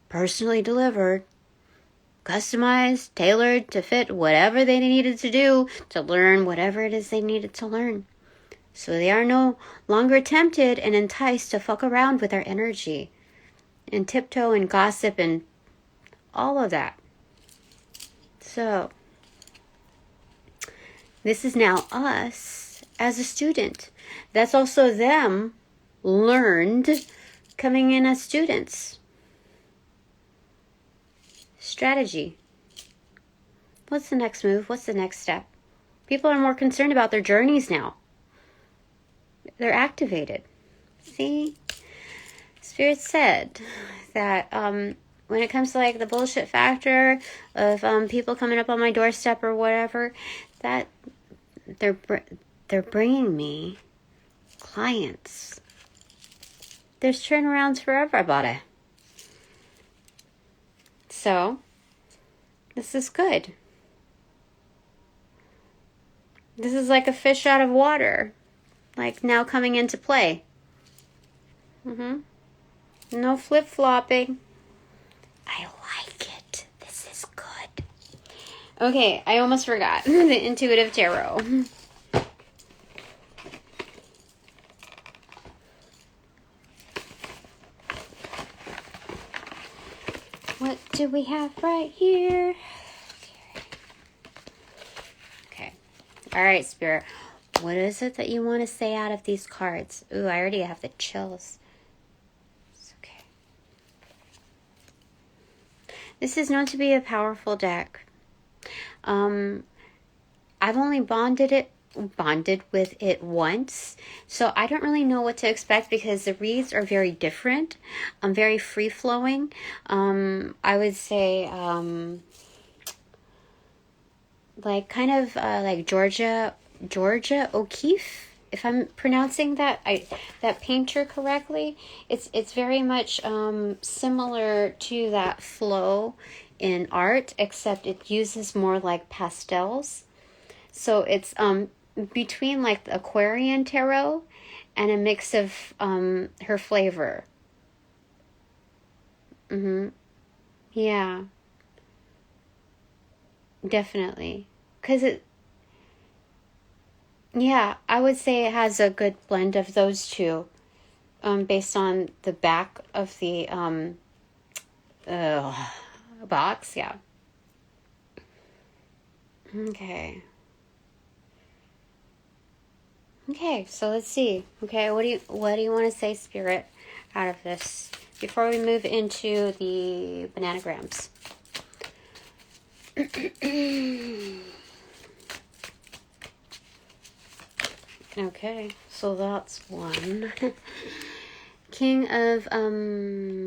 Personally delivered, customized, tailored to fit whatever they needed to do to learn whatever it is they needed to learn. So they are no longer tempted and enticed to fuck around with our energy and tiptoe and gossip and all of that. So this is now us as a student. That's also them learned coming in as students. Strategy. What's the next move? What's the next step? People are more concerned about their journeys now. They're activated. See? Spirit said that when it comes to like the bullshit factor of people coming up on my doorstep or whatever, that they're bringing me clients. There's turnarounds for everybody. So, this is good. This is like a fish out of water. Like now coming into play. No flip-flopping. I like it. This is good. Okay, I almost forgot. The intuitive tarot. What do we have right here? Okay. All right, Spirit. What is it that you want to say out of these cards? Ooh, I already have the chills. It's okay. This is known to be a powerful deck. I've only bonded with it once, so I don't really know what to expect because the reads are very different, very free-flowing. I would say like kind of like Georgia O'Keeffe, if I'm pronouncing that painter correctly. It's very much similar to that flow in art, except it uses more like pastels. So it's between like the Aquarian tarot and a mix of her flavor. Yeah. Definitely. Yeah, I would say it has a good blend of those two. Based on the back of the box, yeah. Okay. Okay, so let's see. Okay, what do you want to say, Spirit, out of this before we move into the bananagrams? Okay, so that's one. King of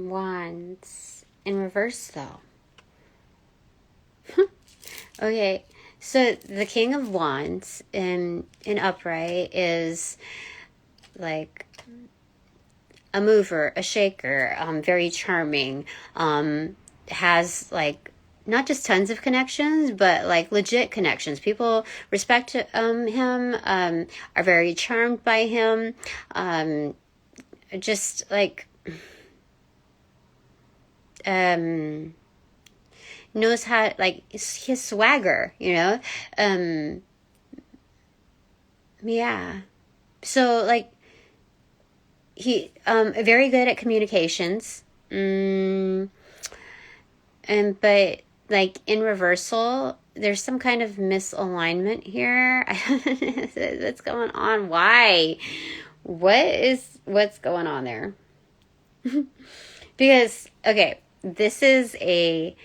Wands in reverse, though. Okay, so the King of Wands in upright is like a mover, a shaker, very charming, has like not just tons of connections, but like legit connections. People respect him, are very charmed by him, just like knows how, like, his swagger, you know? Yeah. So, like, he, very good at communications. But, like, in reversal, there's some kind of misalignment here. What's going on? Why? What's going on there? Because, okay, this is a,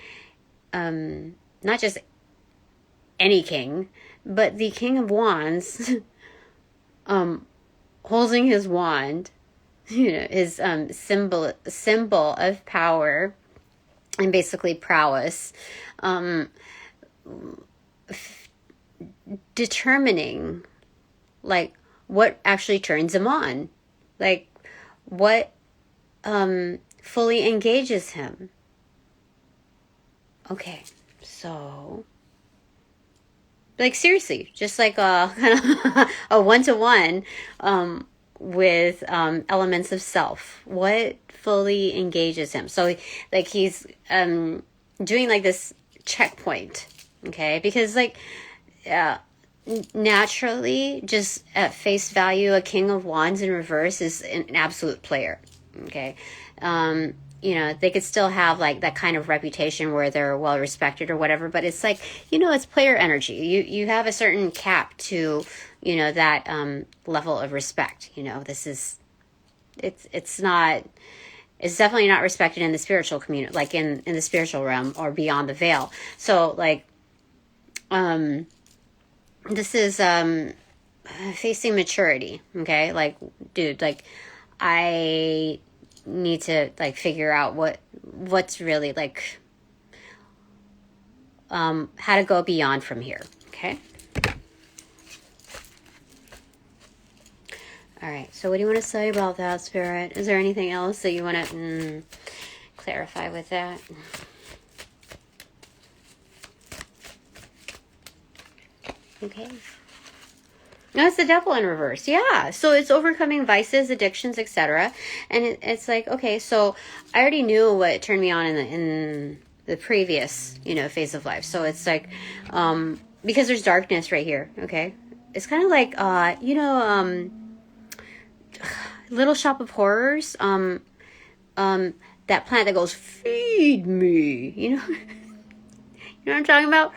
not just any king, but the King of Wands, holding his wand, you know, his symbol of power and basically prowess, determining like what actually turns him on, like what fully engages him. Okay, so like seriously, just like a kind of a one-to-one with elements of self. What fully engages him? So like he's doing like this checkpoint, okay? Because like naturally, just at face value, a King of Wands in reverse is an absolute player, okay? You know, they could still have like that kind of reputation where they're well respected or whatever, but it's like, you know, it's player energy. You have a certain cap to, you know, that level of respect. You know, this is it's definitely not respected in the spiritual community, like in the spiritual realm or beyond the veil. So like this is facing maturity, okay? Like, dude, like I need to like figure out what's really like how to go beyond from here. Okay, all right, so what do you want to say about that, Spirit? Is there anything else that you want to clarify with that? Okay. No, it's the devil in reverse. Yeah. So it's overcoming vices, addictions, etc. And it's like, okay, so I already knew what turned me on in the previous, you know, phase of life. So it's like, because there's darkness right here. Okay. It's kind of like, you know, Little Shop of Horrors. That plant that goes, feed me, you know, you know what I'm talking about?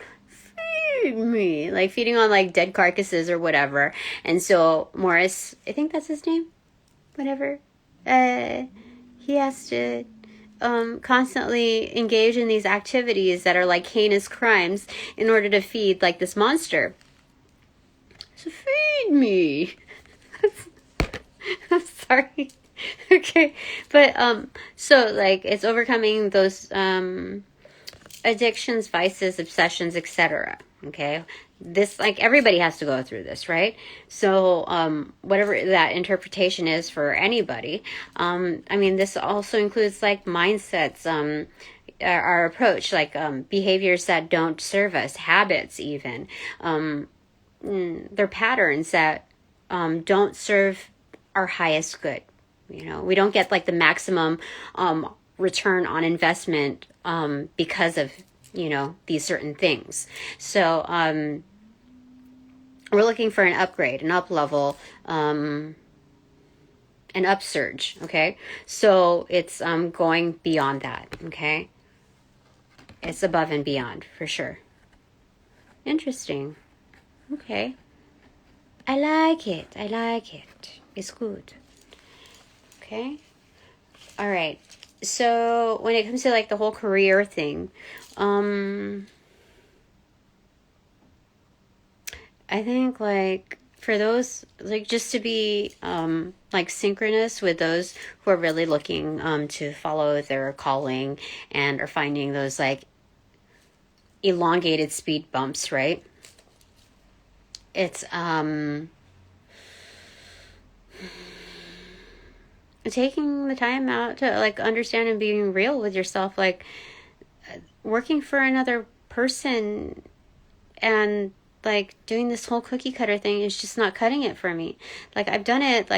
Me, like feeding on like dead carcasses or whatever. And so Morris, I think that's his name, whatever, he has to constantly engage in these activities that are like heinous crimes in order to feed like this monster. So feed me. I'm sorry. Okay, but so like it's overcoming those addictions, vices, obsessions, etc. Okay, this, like, everybody has to go through this, right? So whatever that interpretation is for anybody, I mean, this also includes like mindsets, our approach, like behaviors that don't serve us, habits even, they're patterns that don't serve our highest good. You know, we don't get like the maximum return on investment because of, you know, these certain things. So we're looking for an upgrade, an up level, an upsurge. Okay, so it's going beyond that. Okay, it's above and beyond for sure. Interesting. Okay, I like it. I like it. It's good. Okay. All right. So when it comes to like the whole career thing, I think like for those, like, just to be like synchronous with those who are really looking to follow their calling and are finding those like elongated speed bumps, right? It's taking the time out to like understand and being real with yourself, like working for another person and like doing this whole cookie cutter thing is just not cutting it for me. Like I've done it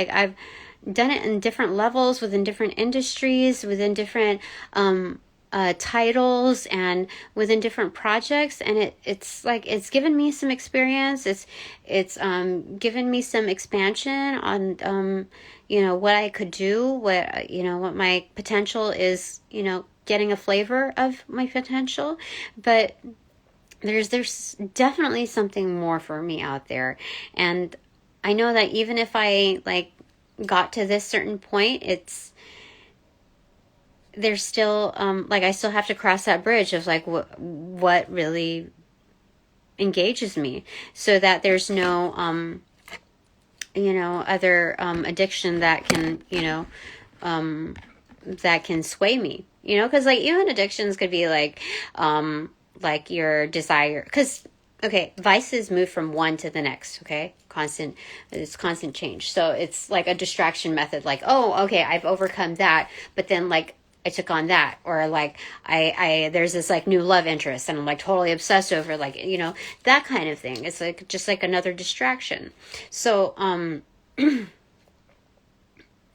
in different levels, within different industries, within different titles, and within different projects, and it's like it's given me some experience. It's given me some expansion on you know, what I could do, what, you know, what my potential is, you know, getting a flavor of my potential. But there's definitely something more for me out there, and I know that even if I like got to this certain point, there's still like I still have to cross that bridge of like what really engages me, so that there's no you know, other addiction that can, you know, that can sway me, you know, because like even addictions could be like your desire, because okay, vices move from one to the next, okay? It's constant change. So it's like a distraction method, like, oh, okay, I've overcome that, but then like I took on that, or like there's this like new love interest and I'm like totally obsessed over, like, you know, that kind of thing. It's like just like another distraction. So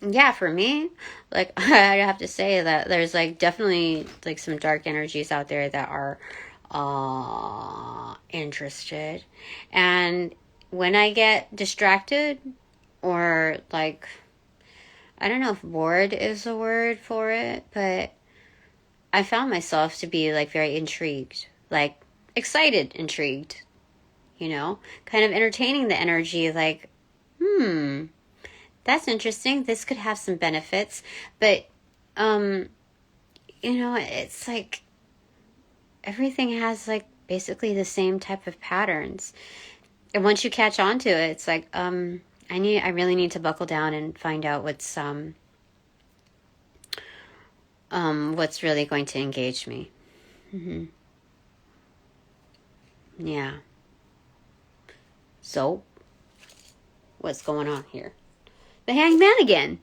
yeah, for me, like I have to say that there's like definitely like some dark energies out there that are interested. And when I get distracted, or like, I don't know if bored is a word for it, but I found myself to be like very intrigued, like excited, intrigued, you know, kind of entertaining the energy, like, that's interesting. This could have some benefits, but, you know, it's like everything has like basically the same type of patterns. And once you catch on to it, it's like, I really need to buckle down and find out what's really going to engage me. Yeah. So, what's going on here? The hangman again.